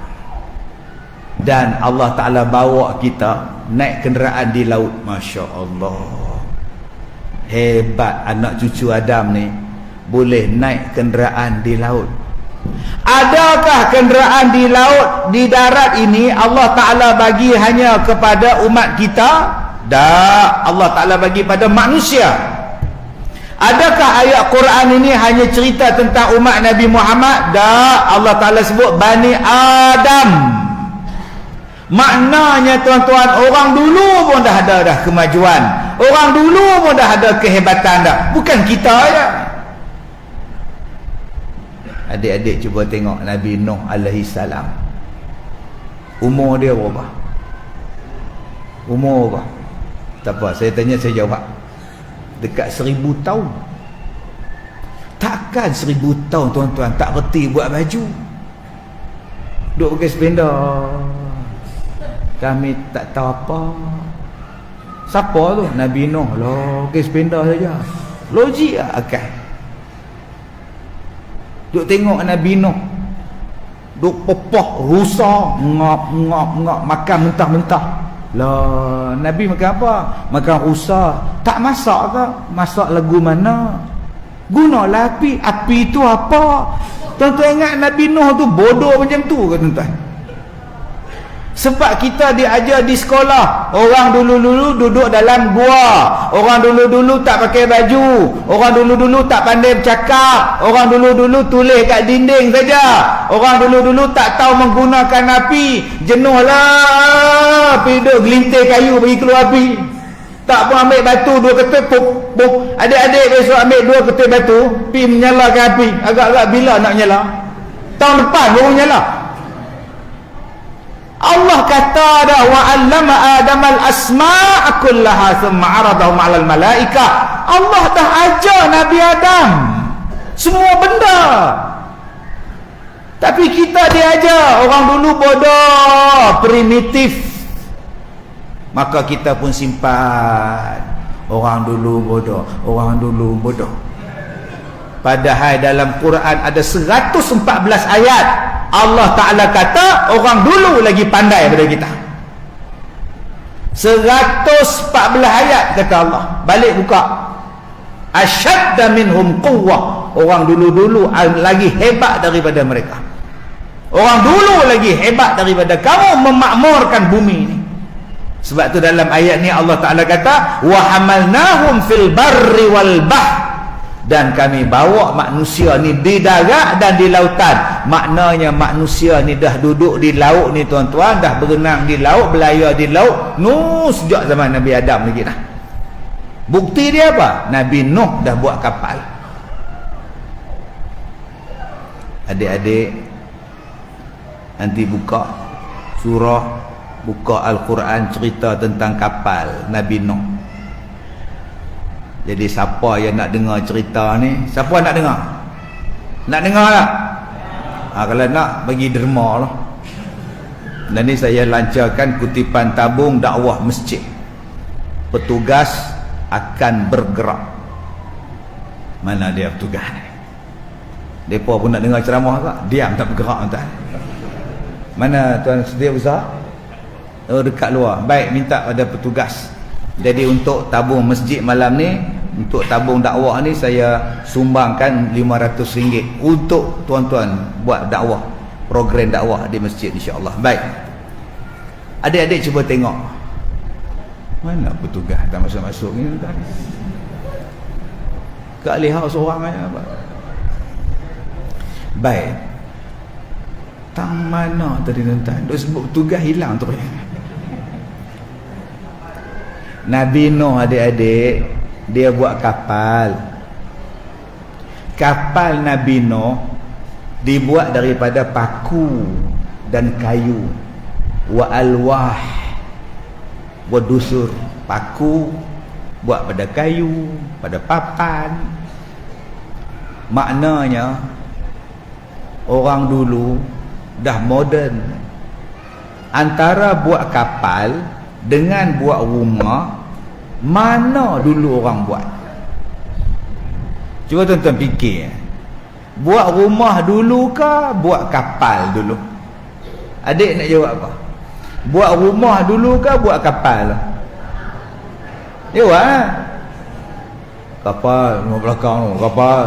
dan Allah Ta'ala bawa kita naik kenderaan di laut. Masya Allah, hebat anak cucu Adam ni, boleh naik kenderaan di laut. Adakah kenderaan di laut, di darat ini Allah Ta'ala bagi hanya kepada umat kita? Tak, Allah Ta'ala bagi pada manusia. Adakah ayat Quran ini hanya cerita tentang umat Nabi Muhammad? Tak, Allah Ta'ala sebut Bani Adam. Maknanya tuan-tuan, orang dulu pun dah ada kemajuan, orang dulu pun dah ada kehebatan dah, bukan kita ya. Adik-adik cuba tengok Nabi Nuh alaihi salam, umur dia berapa? Umur berapa? Tak apa, saya tanya saya jawab. Dekat 1000 tahun. Takkan 1000 tahun tuan-tuan tak reti buat baju, duk pakai sepeda. Kami tak tahu apa. Siapa tu? Nabi Nuh lah, pakai sepeda saja. Logik lah akal. Duk tengok Nabi Nuh, duk popok rusa, ngap makan mentah-mentah. Lah, Nabi makan apa? Makan rusa. Tak masak ke? Masak lagu mana? Gunalah api. Api tu apa? Tuan-tuan ingat Nabi Nuh tu bodoh macam tu ke tuan-tuan? Sebab kita diajar di sekolah, orang dulu-dulu duduk dalam gua, orang dulu-dulu tak pakai baju, orang dulu-dulu tak pandai bercakap, orang dulu-dulu tulis kat dinding saja, orang dulu-dulu tak tahu menggunakan api. Jenuhlah pergi duduk gelintir kayu bagi keluar api. Tak pun ambil batu 2 ketul, puk. Adik-adik besok ambil 2 ketul batu, pergi menyalakan api. Agak-agak bila nak nyala? Tahun depan baru nyala. Allah kata dah, wa 'allama Adam al-asma'a kullaha thumma 'aradahum 'alal malaikah. Allah dah ajar Nabi Adam semua benda. Tapi kita diajar, orang dulu bodoh, primitif. Maka kita pun simpan. Orang dulu bodoh. Padahal dalam Quran ada 114 ayat Allah Ta'ala kata orang dulu lagi pandai daripada kita. 114 ayat kata Allah. Balik buka. Asyadda minhum quwwah. Orang dulu-dulu lagi hebat daripada mereka. Orang dulu lagi hebat daripada kamu memakmurkan bumi ini. Sebab tu dalam ayat ni Allah Ta'ala kata wa hamalnahum fil barri wal bahr, dan kami bawa manusia ni di darat dan di lautan. Maknanya manusia ni dah duduk di laut ni tuan-tuan, dah berenang di laut, berlayar di laut sejak zaman Nabi Adam lagi dah. Bukti dia apa? Nabi Nuh dah buat kapal. Adik-adik nanti buka surah, buka Al-Quran cerita tentang kapal Nabi Nuh. Jadi siapa yang nak dengar cerita ni? Siapa nak dengar? Nak dengar tak? Kalau nak, bagi derma lah. Dan ni saya lancarkan kutipan tabung dakwah masjid. Petugas akan bergerak. Mana dia petugas ni? Mereka pun nak dengar ceramah tak? Diam tak bergerak tak? Mana tuan sedia besar? Oh, dekat luar. Baik, minta pada petugas. Jadi untuk tabung masjid malam ni, untuk tabung dakwah ni, saya sumbangkan RM500 untuk tuan-tuan buat dakwah, program dakwah di masjid insya-Allah. Baik, adik-adik cuba tengok mana petugas tak masuk-masuk ni tadi. Kak lihat seorang aja apa. Baik, tang mana tadi tuan-tuan? Duk sebut petugas hilang tu. Nabi Nuh, adik-adik, dia buat kapal. Kapal Nabi Nuh dibuat daripada paku dan kayu. Wa alwah, buat dusur. Paku buat pada kayu, pada papan. Maknanya orang dulu dah moden. Antara buat kapal dengan buat rumah, mana dulu orang buat? Cuba tuan-tuan fikir. Buat rumah dulu ke buat kapal dulu? Adik nak jawab apa? Buat rumah dulu ke buat kapal? Jawab. Kapal rumah belakang tu, kapal.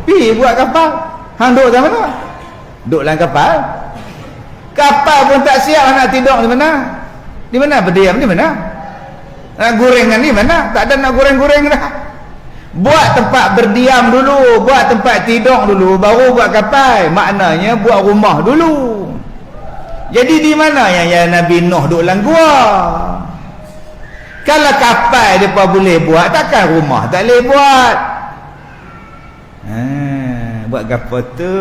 Pi buat kapal. Hang duduk dalam mana? Duduk dalam kapal. Kapal pun tak siap nak tidur di mana? Di mana berdiam? Di mana? Nak gorengan ni mana? Tak ada nak goreng-goreng dah. Buat tempat berdiam dulu, buat tempat tidur dulu, baru buat kapal. Maknanya buat rumah dulu. Jadi di mana yang Nabi Nuh duduk dalam gua? Kalau kapal dia pun boleh buat, takkan rumah tak boleh buat? Buat kapal tu.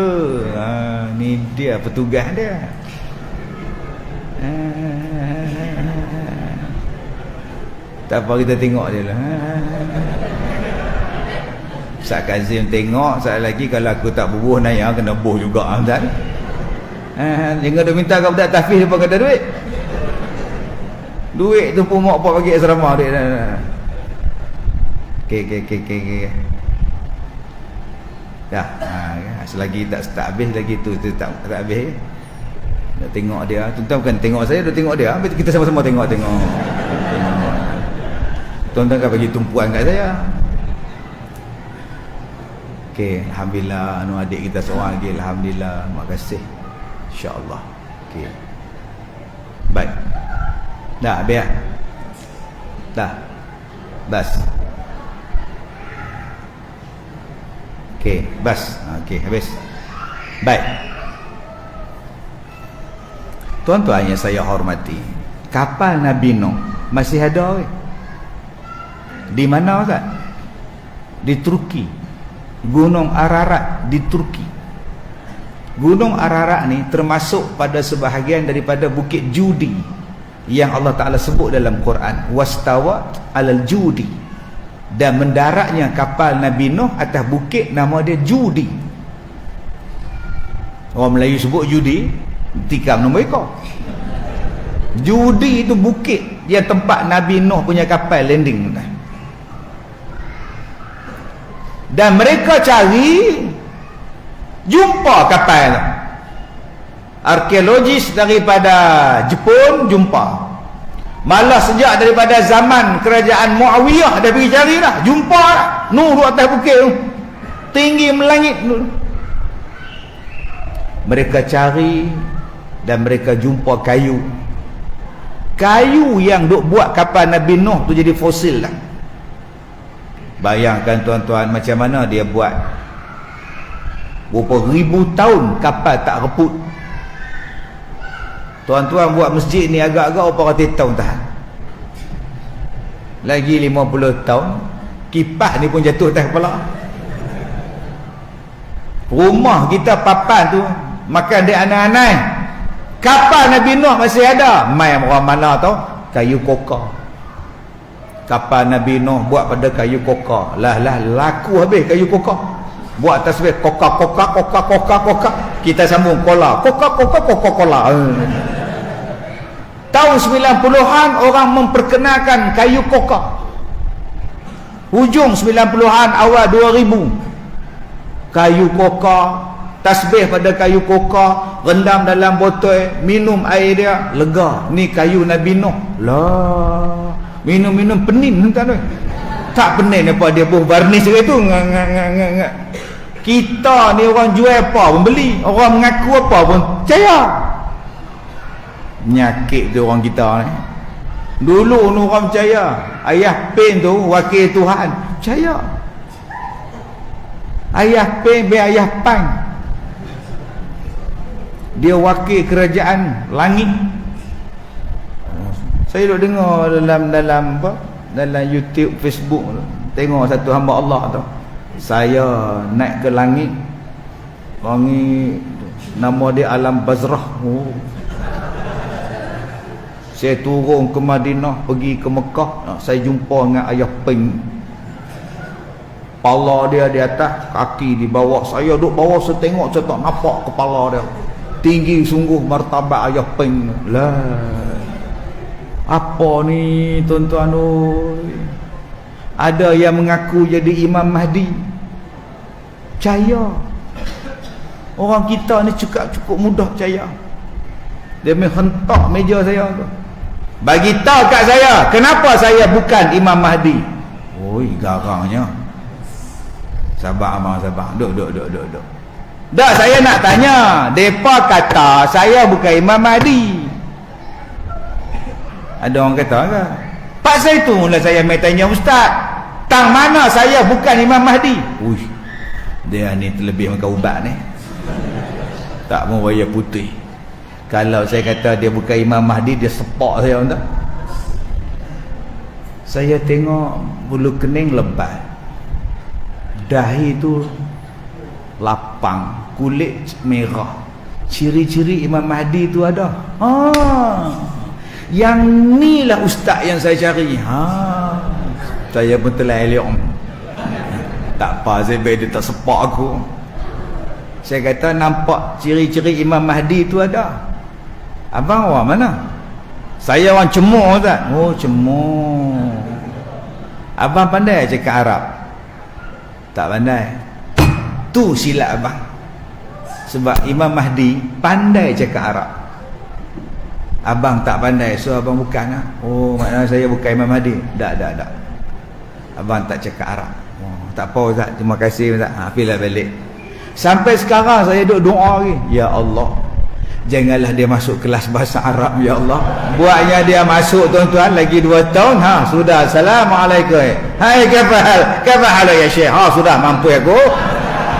Ni dia petugas dia. Tak apa, kita tengok dia lah. Ustaz Kazim tengok, saat lagi kalau aku tak bubuh naya kena buh juga Ustaz. Jangan dia minta kau budak tahfiz depa kata duit. Duit tu pun mak pak bagi asrama duit. Okey. Dah. Selagi tak habis lagi tu tak habis. Nak tengok dia. Tuan-tuan bukan tengok saya, dia tengok dia. Kita sama-sama tengok. Tuan-tuan kan bagi tumpuan kat saya. Okey, alhamdulillah adik kita seorang lagi, alhamdulillah. Terima kasih. Insya-Allah. Okey. Baik. Dah biar. Dah. Bas. Okey, bas. Okey, habis. Baik. Tuan-tuan yang saya hormati, kapal Nabi Nuh masih ada ke? Di mana Ustaz? Di Turki. Gunung Ararat di Turki. Gunung Ararat ni termasuk pada sebahagian daripada Bukit Judi yang Allah Ta'ala sebut dalam Quran, wastawa alal judi, dan mendaratnya kapal Nabi Nuh atas bukit nama dia Judi. Orang Melayu sebut judi, tikam nombor ekor. Judi itu bukit dia tempat Nabi Nuh punya kapal landing. Dan mereka cari, jumpa kapal tu. Arkeologis daripada Jepun jumpa. Malah sejak daripada zaman kerajaan Muawiyah dah pergi cari dah, jumpa dah. Nuh di atas bukit tu, tinggi melangit. Mereka cari dan mereka jumpa kayu yang duk buat kapal Nabi Nuh tu jadi fosil lah. Bayangkan tuan-tuan, macam mana dia buat. Berapa ribu tahun kapal tak reput. Tuan-tuan buat masjid ni agak-agak berapa ratus tahun tahan. Lagi 50 tahun kipas ni pun jatuh atas kepala. Rumah kita papan tu makan dia anai-anai. Kapal Nabi Nuh masih ada. Mai orang mana tau? Kayu kokar. Kapal Nabi Nuh buat pada kayu kokar. Lah laku habis kayu kokar. Buat tasbih kokar. Kita sambung kola. Kokar. Tahun 90-an orang memperkenalkan kayu kokar. Hujung 90-an awal 2000. Kayu kokar, tasbih pada kayu kokar, rendam dalam botol, minum air dia, lega. Ni kayu Nabi Nuh. Lah, minum pening tuan. Tak pening apa dia buh varnish dia tu. Kita ni orang jual apa pun beli, orang mengaku apa pun percaya. Nyakit tu orang kita ni. Dulu ni orang percaya ayah pen tu wakil Tuhan, percaya. Ayah pen be ayah pan, dia wakil kerajaan langit. Saya duk dengar dalam apa, dalam YouTube, Facebook tu, tengok satu hamba Allah tu, saya naik ke langit, nama dia Alam Bazrah. Saya turun ke Madinah, pergi ke Mekah, saya jumpa dengan ayah Peng. Kepala dia di atas, kaki di bawah. Saya duduk bawah, saya tengok, saya tak nampak kepala dia. Tinggi sungguh martabat ayah Peng. Lah, apa ni tuan-tuan? Ada yang mengaku jadi Imam Mahdi, percaya. Orang kita ni cukup mudah percaya. Dia hentak meja saya tu, bagi tahu kat saya kenapa saya bukan Imam Mahdi. Oi, garangnya. Sabar abang, sabar. Duk. Dah, saya nak tanya, depa kata saya bukan Imam Mahdi. Ada orang kata ke? Pak saya tu mula saya mai tanya ustaz, tang mana saya bukan Imam Mahdi? Uish, dia ni terlebih makan ubat ni. Tak mau raya putih. Kalau saya kata dia bukan Imam Mahdi, dia sepak saya entah. Saya tengok bulu kening lebat, dahi tu lapang, kulit merah. Ciri-ciri Imam Mahdi tu ada. Yang ni lah ustaz yang saya cari. Saya pun telah elok. Tak apa, saya biar dia tak sepak aku. Saya kata nampak ciri-ciri Imam Mahdi tu ada. Abang orang mana? Saya orang Cemur tak? Oh, Cemur. Abang pandai cakap Arab? Tak pandai. Tu silap abang. Sebab Imam Mahdi pandai cakap Arab. Abang tak pandai, so abang bukan lah. Oh, maknanya saya bukan Imam Mahdi. Tak. Abang tak cakap Arab. Oh, tak apa Ustaz, terima kasih Ustaz. Hafilah balik. Sampai sekarang saya duk doa lagi, ya Allah, janganlah dia masuk kelas bahasa Arab, ya Allah. Buatnya dia masuk tuan-tuan lagi 2 tahun, sudah, Assalamualaikum. Hai, kafahal ya Syekh. Sudah mampu aku.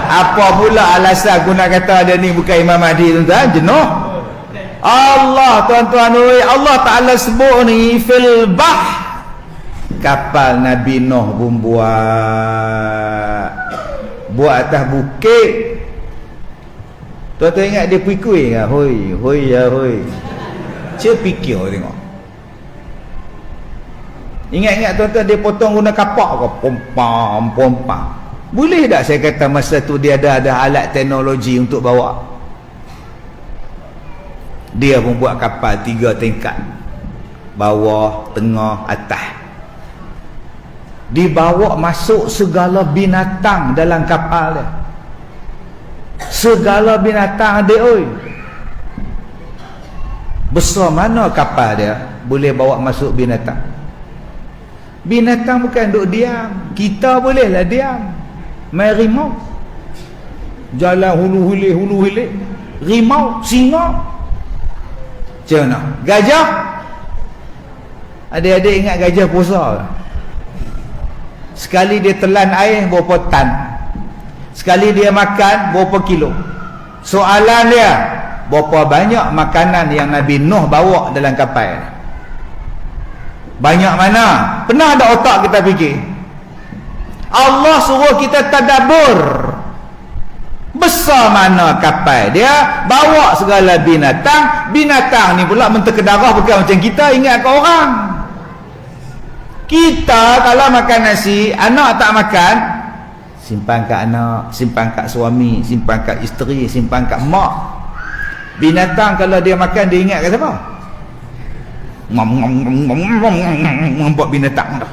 Apa pula alasan aku nak kata dia ni bukan Imam Mahdi tuan-tuan? Jenuh. Allah tuan-tuan, Allah Ta'ala sebut ni fil bah. Kapal Nabi Nuh pun buat atas bukit. Tuan-tuan ingat dia pikir ke? Hoi. Dia fikir tengok. Ingat tuan-tuan, dia potong guna kapak ke? Pompam. Boleh tak saya kata masa tu dia ada alat teknologi untuk bawa? Dia pun buat kapal 3 tingkat. bawah, tengah, atas. Dibawa masuk segala binatang dalam kapal dia. Segala binatang ada oi. Besar mana kapal dia boleh bawa masuk binatang. Binatang bukan duk diam. Kita bolehlah diam. Main rimau. Jalan hulu hilir. Rimau, singa. Macam mana? Gajah? Adik-adik ingat gajah puasa? Sekali dia telan air berapa tan. Sekali dia makan berapa kilo. Soalan dia, berapa banyak makanan yang Nabi Nuh bawa dalam kapal? Banyak mana? Pernah ada otak kita fikir? Allah suruh kita tadabbur. Besar mana kapal dia, bawa segala binatang. Binatang ni pula menteka darah, bukan macam kita ingat ke orang. Kita kalau makan nasi, anak tak makan, simpan kat anak, simpan kat suami, simpan kat isteri, simpan kat mak. Binatang kalau dia makan, dia ingat kat siapa? Buat binatang dah.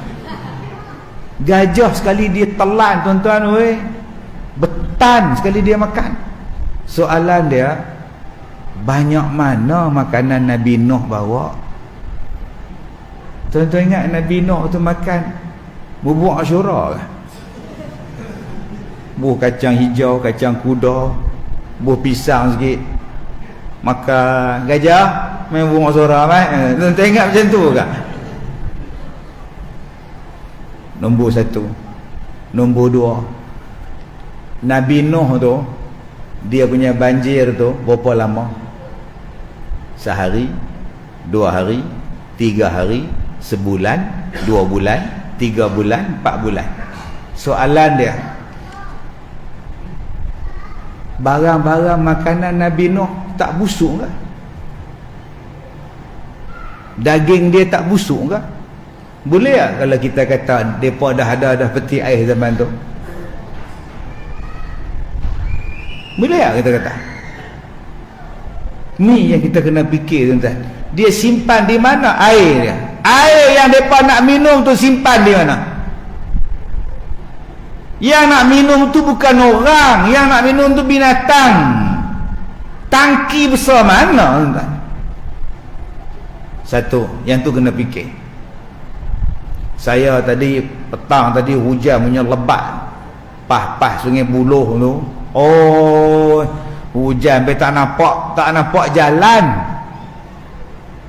Gajah sekali dia telan, tuan-tuan, weh, betan sekali dia makan. Soalan dia, banyak mana makanan Nabi Nuh bawa? Tuan-tuan ingat Nabi Nuh tu makan bubuk Asyura ke? Buah kacang hijau, kacang kuda, buah pisang sikit. Makan gajah, main bubuk Asyura mai. Tuan-tuan ingat macam tu ke? Nombor 1. Nombor 2, Nabi Nuh tu, dia punya banjir tu berapa lama? Sehari, 2 hari, 3 hari, sebulan, 2 bulan, 3 bulan, 4 bulan. Soalan dia, barang-barang makanan Nabi Nuh tak busuk ke? Daging dia tak busuk ke? Boleh tak kalau kita kata mereka dah ada peti air zaman tu? Boleh tak kita kata? Ni yang kita kena fikir, tuan-tuan. Dia simpan di mana air dia? Air yang mereka nak minum tu simpan di mana? Yang nak minum tu bukan orang, yang nak minum tu binatang. Tangki besar mana, tuan-tuan? Satu, yang tu kena fikir. Saya tadi petang tadi hujan punya lebat, pas Sungai Buloh tu. Oh, hujan sampai tak nampak jalan.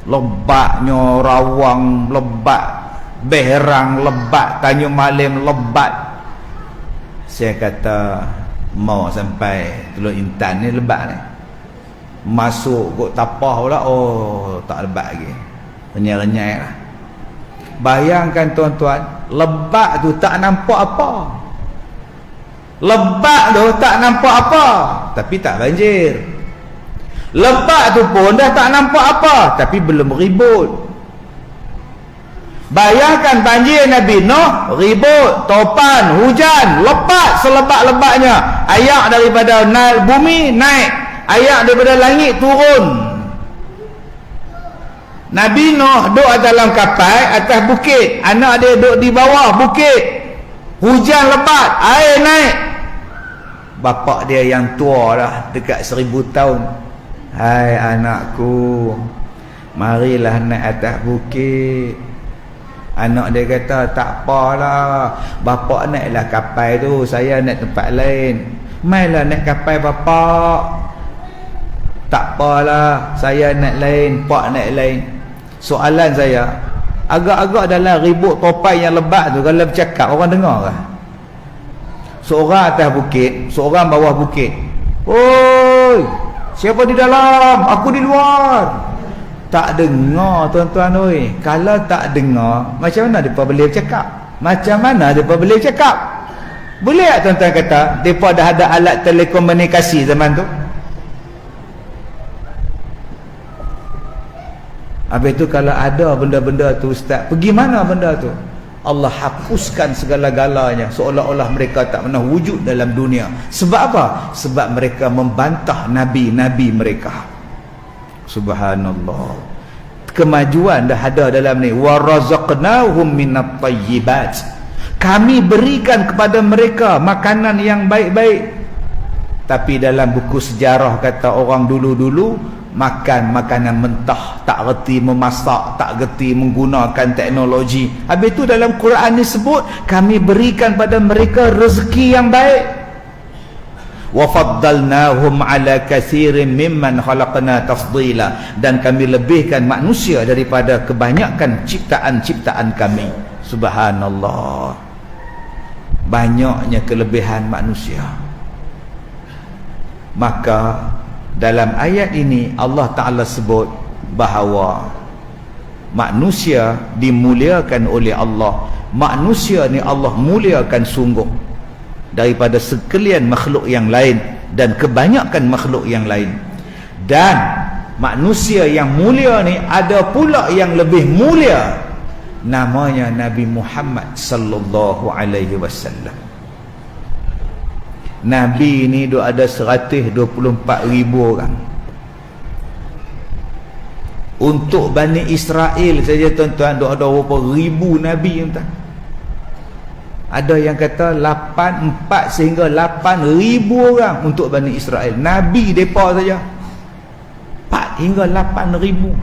Lebatnya Rawang lebat, Berang lebat, Tanjung Malim lebat. Saya kata mau sampai Teluk Intan ni lebat ni. Masuk kot Tapah pula, oh tak lebat lagi. Renyai-renyai lah. Bayangkan tuan-tuan, lebat tu tak nampak apa. Lebat tu tak nampak apa, tapi tak banjir. Lebat tu pun dah tak nampak apa, tapi belum ribut. Bayangkan banjir Nabi Nuh, ribut, topan, hujan, lebat selebat-lebatnya. Air daripada bumi naik, air daripada langit turun. Nabi Nuh duduk dalam kapal atas bukit, anak dia duduk di bawah bukit. Hujan lebat, air naik. Bapak dia yang tua dah, dekat 1000 tahun. Hai anakku, marilah naik atas bukit. Anak dia kata, tak apalah, bapak naiklah kapal tu, saya naik tempat lain. Mainlah naik kapal bapak. Tak apalah, saya naik lain, pak naik lain. Soalan saya, agak-agak dalam ribut topai yang lebat tu, kalau bercakap orang dengar ke? Seorang atas bukit, seorang bawah bukit. Oi, siapa di dalam? Aku di luar. Tak dengar tuan-tuan oi. Kalau tak dengar, macam mana mereka boleh bercakap? Macam mana mereka boleh bercakap? Boleh tak tuan-tuan kata mereka dah ada alat telekomunikasi zaman tu? Habis tu kalau ada benda-benda tu, ustaz, pergi mana benda tu? Allah hapuskan segala-galanya, seolah-olah mereka tak pernah wujud dalam dunia. Sebab apa? Sebab mereka membantah nabi-nabi mereka. Subhanallah. kemajuan dah ada dalam ni. Wa razaqnahum minat thayyibat, kami berikan kepada mereka makanan yang baik-baik. Tapi dalam buku sejarah kata orang dulu-dulu makan makanan mentah, tak reti memasak, tak reti menggunakan teknologi. Habis tu dalam Quran ni sebut kami berikan pada mereka rezeki yang baik. Wa faddalnahum ala katsirin mimman khalaqna tafdila, dan kami lebihkan manusia daripada kebanyakan ciptaan-ciptaan kami. Subhanallah, banyaknya kelebihan manusia. Maka dalam ayat ini Allah Ta'ala sebut bahawa manusia dimuliakan oleh Allah. Manusia ni Allah muliakan sungguh daripada sekalian makhluk yang lain dan kebanyakan makhluk yang lain. Dan manusia yang mulia ni ada pula yang lebih mulia, namanya Nabi Muhammad sallallahu alaihi wasallam. Nabi ni duk ada 124,000 orang. Untuk Bani Israel saja tuan-tuan duk ada berapa ribu Nabi, tuan. Ada yang kata 4 sehingga 8,000 orang untuk Bani Israel. Nabi mereka saja 4 hingga 8,000.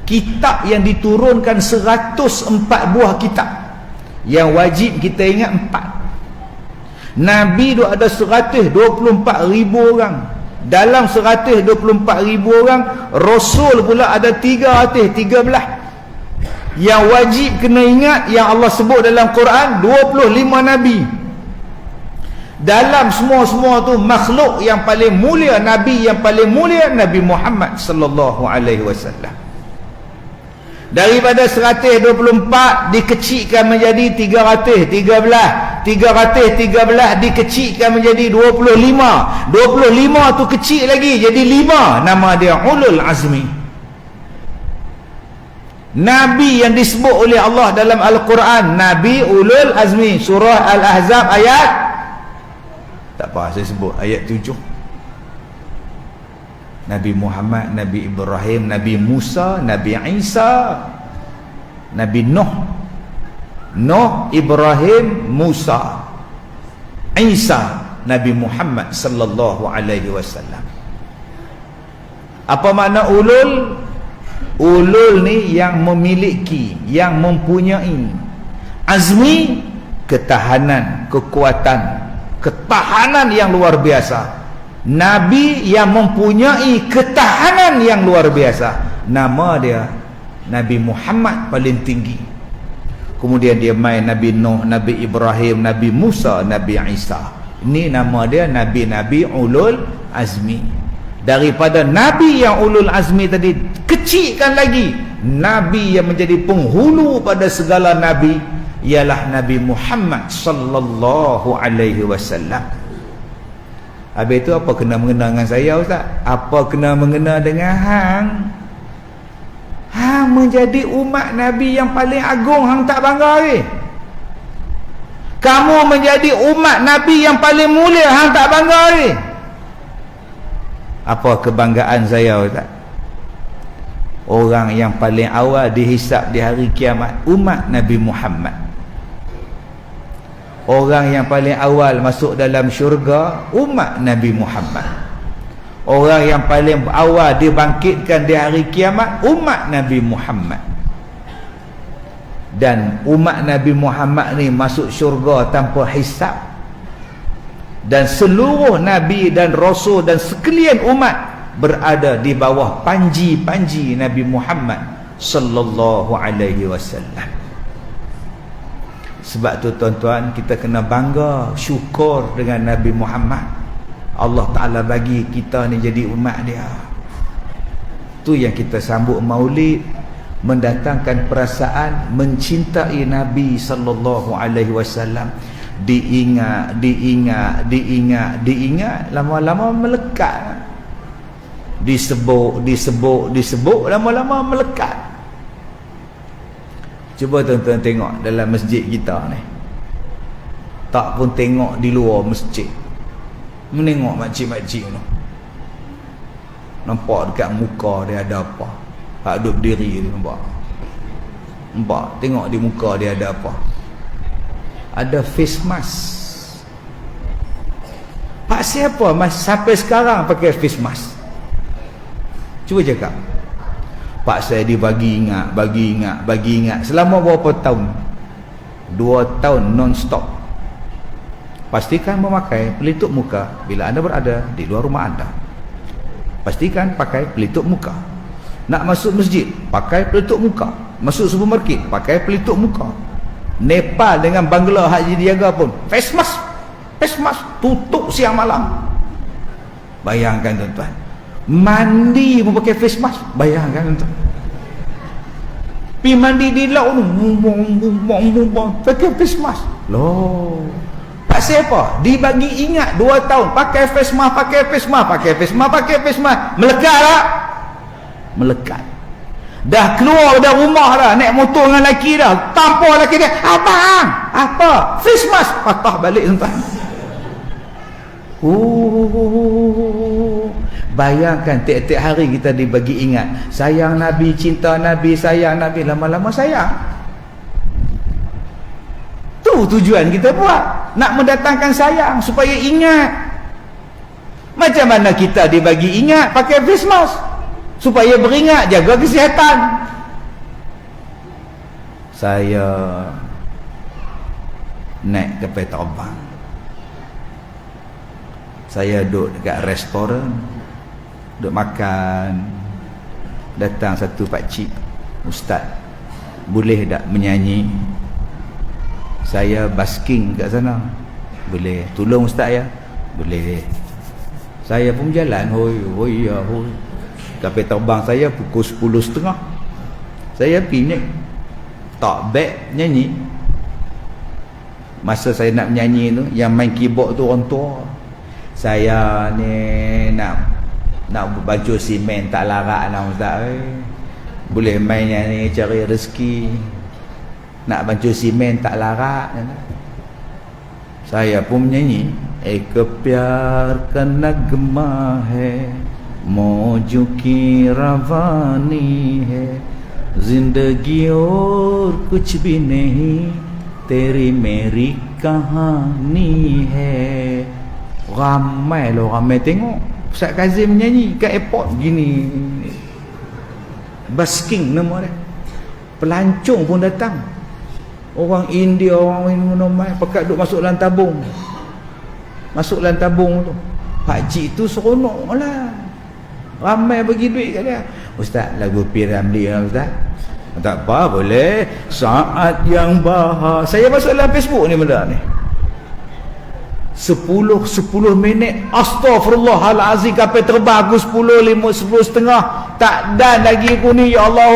Kitab yang diturunkan 104 buah kitab. Yang wajib kita ingat 4. Nabi tu ada 124,000 orang. Dalam 124,000 orang, Rasul pula ada 313. Yang wajib kena ingat yang Allah sebut dalam Quran 25 Nabi. Dalam semua-semua tu makhluk yang paling mulia, Nabi yang paling mulia, Nabi Muhammad sallallahu alaihi wasallam. Daripada 124 dikecilkan menjadi 313. 313 dikecilkan menjadi 25. 25 tu kecil lagi jadi 5. Nama dia Ulul Azmi. Nabi yang disebut oleh Allah dalam Al-Quran, Nabi Ulul Azmi. Surah Al-Ahzab ayat, tak apa saya sebut, ayat 7. Nabi Muhammad, Nabi Ibrahim, Nabi Musa, Nabi Isa, Nabi Nuh, Ibrahim, Musa, Isa, Nabi Muhammad sallallahu alaihi wasallam. Apa makna ulul? Ulul ni yang memiliki, yang mempunyai azmi, ketahanan, ketahanan yang luar biasa. Nabi yang mempunyai ketahanan yang luar biasa, nama dia Nabi Muhammad paling tinggi. Kemudian dia main Nabi Nuh, Nabi Ibrahim, Nabi Musa, Nabi Isa. Ini nama dia Nabi-Nabi Ulul Azmi. Daripada Nabi yang Ulul Azmi tadi, kecilkan lagi Nabi yang menjadi penghulu pada segala Nabi, ialah Nabi Muhammad sallallahu alaihi wasallam. Habis itu apa kena mengena dengan saya, Ustaz? Apa kena mengena dengan hang? Hang menjadi umat Nabi yang paling agung, hang tak bangga ke? Kamu menjadi umat Nabi yang paling mulia, hang tak bangga ke? Apa kebanggaan saya, Ustaz? Orang yang paling awal dihisap di hari kiamat, umat Nabi Muhammad. Orang yang paling awal masuk dalam syurga, umat Nabi Muhammad. Orang yang paling awal dibangkitkan di hari kiamat, umat Nabi Muhammad. Dan umat Nabi Muhammad ni masuk syurga tanpa hisap. Dan seluruh Nabi dan Rasul dan sekalian umat berada di bawah panji-panji Nabi Muhammad sallallahu alaihi wasallam. Sebab tu tuan-tuan, kita kena bangga, syukur dengan Nabi Muhammad. Allah Ta'ala bagi kita ni jadi umat dia. Tu yang kita sambut maulid, mendatangkan perasaan mencintai Nabi sallallahu alaihi wasallam. Diingat, lama-lama melekat. Disebut, lama-lama melekat. Cuba tuan-tuan tengok dalam masjid kita ni. Tak pun tengok di luar masjid. Menengok makcik-makcik tu. Nampak dekat muka dia ada apa. Hak duduk berdiri tu nampak. Nampak, tengok di muka dia ada apa. Ada face mask. Pak siapa mas sampai sekarang pakai face mask? Cuba cakap. Pak saya dibagi ingat selama berapa tahun? 2 tahun non-stop. Pastikan memakai pelitup muka bila anda berada di luar rumah anda. Pastikan pakai pelitup muka. Nak masuk masjid, pakai pelitup muka. Masuk supermarket, pakai pelitup muka. Nepal dengan Bangla haji dijaga pun face mask. Face mask tutup siang malam. Bayangkan tuan-tuan. Mandi pun pakai face mask. Bayangkan tuan-tuan. Pergi mandi di laut pakai face mask. Loh. Pak siapa? Dibagi ingat 2 tahun pakai face mask, pakai face mask, pakai face mask, pakai face mask. Melekat tak? Melekat. Dah keluar dah rumah dah, naik motor dengan lelaki dah, tampar lelaki dia, abang, apa? Face mask, patah balik tuan-tuan. Bayangkan tiap-tiap hari kita dibagi ingat, sayang Nabi, cinta Nabi, sayang Nabi, lama-lama sayang. Tu tujuan kita buat, nak mendatangkan sayang supaya ingat. Macam mana kita dibagi ingat pakai face mask supaya beringat jaga kesihatan. Saya naik kapal terbang. Saya duduk dekat restoran, duduk makan. Datang satu pakcik, ustaz, boleh tak menyanyi? Saya basking kat sana. Boleh. Tolong ustaz ya? Boleh. Saya pun jalan, hoi. Kapal terbang saya pukul 10.30. Saya pergi naik tak beg nyanyi. Masa saya nak menyanyi tu, yang main keyboard tu orang tua. Saya ni nak baju simen tak larat lah ustaz. Boleh main yang ni cari rezeki. Nak baju simen tak larat. Saya pun menyanyi. Ek pyar ka nagma hai, mauju ki ravani hai, zindagi aur kuch bhi nahi, teri meri kahani hai. Ramai tengok Ustaz Kazim menyanyi kat airport gini. Basking nama dia. Pelancong pun datang. Orang India, orang mana pakat duk masuk dalam tabung. Masuk dalam tabung tu. Pakcik tu seronok lah. Ramai bagi duit kat dia. Ustaz, lagu P. Ramlee lah Ustaz. Tak apa, boleh. Saat yang bahar. Saya masuk dalam Facebook ni benda ni. 10 minit. Astaghfirullahalazim, kapal terbang aku 10.30 tak dan lagi aku ni, ya Allah.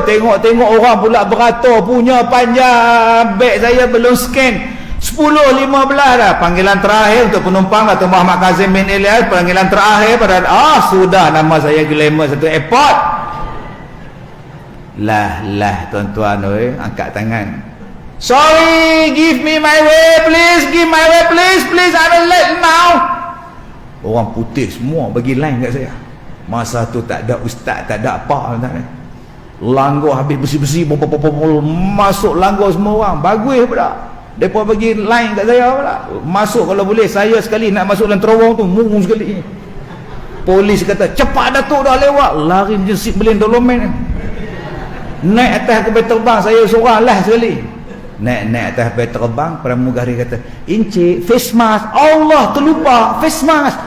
Tengok orang pula beratur punya panjang. Beg saya belum scan 10.15 dah. Panggilan terakhir untuk penumpang Dato' Muhammad Kazim bin Ilyas. Panggilan terakhir pada sudah nama saya glamour satu airport. Lah tuan-tuan, angkat tangan. Sorry, give me my way please, give my way please, I'm late now. Orang putih semua bagi line kat saya. Masa tu tak ada ustaz, tak ada apa. Langgar habis besi-besi, masuk langgar semua orang. Bagus pula. Mereka bagi line kat saya pula. Masuk kalau boleh, saya sekali nak masuk dalam terowong tu, mung sekali. Polis kata, cepat Datuk dah lewat. Lari jersip belin dolomen. Naik atas kapal terbang, saya seorang lah sekali. Naik atas kapal terbang, pramugari kata, Encik, face mask. Allah, terlupa, face mask.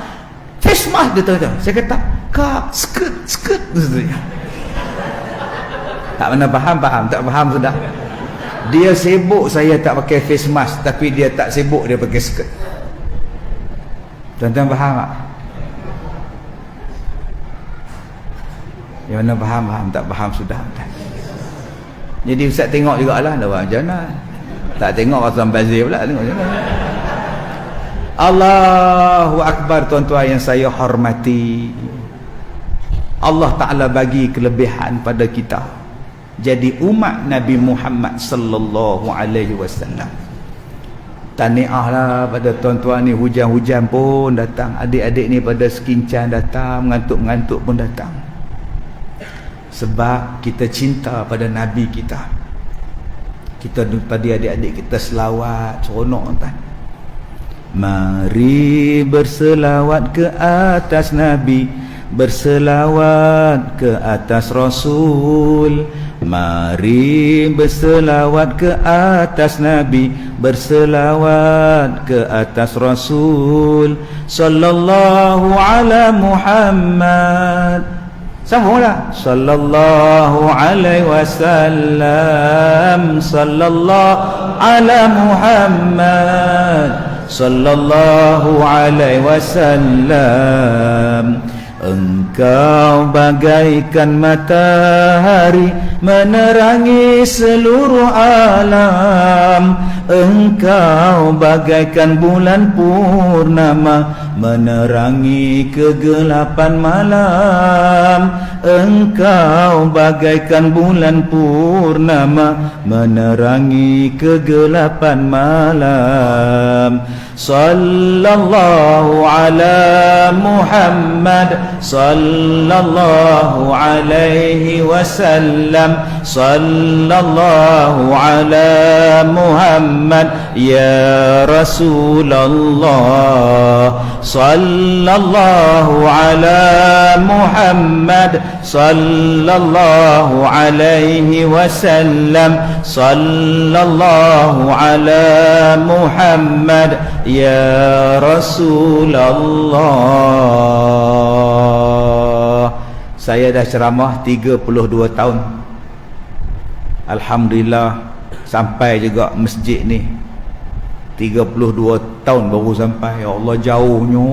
Face mask, dia tahu. Saya kata, Kak, skirt. Tak mana faham, tak faham sudah. Dia sibuk saya tak pakai face mask, tapi dia tak sibuk dia pakai skirt. Tuan-tuan faham tak? Yang mana faham, tak faham sudah. Jadi ustaz tengok jugalah lawan jana. Tak tengok Rasul Bazir pula tengok jana. Allahu Akbar, tuan-tuan yang saya hormati. Allah Ta'ala bagi kelebihan pada kita. Jadi umat Nabi Muhammad sallallahu alaihi wasallam. Tahniah lah pada tuan-tuan ni, hujan-hujan pun datang. Adik-adik ni pada sekincan datang, mengantuk-mengantuk pun datang. Sebab kita cinta pada Nabi kita. Kita tadi adik-adik kita selawat seronok tuan. Mari berselawat ke atas Nabi, berselawat ke atas Rasul. Mari berselawat ke atas Nabi, berselawat ke atas Rasul. Sallallahu ala Muhammad. Sambunglah. Sallallahu alaihi wasallam. Sallallahu ala Muhammad. Sallallahu alaihi wasallam. Engkau bagaikan matahari menerangi seluruh alam. Engkau bagaikan bulan purnama menerangi kegelapan malam. Engkau bagaikan bulan purnama menerangi kegelapan malam. Sallallahu ala Muhammad. Sallallahu alaihi wasallam. Sallallahu ala Muhammad ya Rasulullah. Sallallahu ala Muhammad. Sallallahu alaihi wasallam. Sallallahu ala Muhammad ya Rasulullah. Saya dah ceramah 32 tahun. Alhamdulillah sampai juga masjid ni 32 tahun baru sampai. Ya Allah, jauhnya.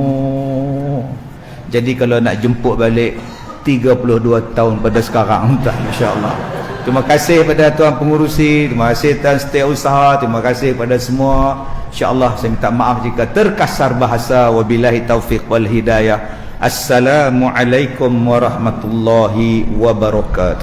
Jadi kalau nak jemput balik 32 tahun pada sekarang, entah, insya-Allah. Terima kasih pada tuan pengurusi, terima kasih tuan setiausaha, terima kasih pada semua. InsyaAllah saya minta maaf jika terkasar bahasa. Wabillahi taufiq wal hidayah. Assalamualaikum warahmatullahi wabarakatuh.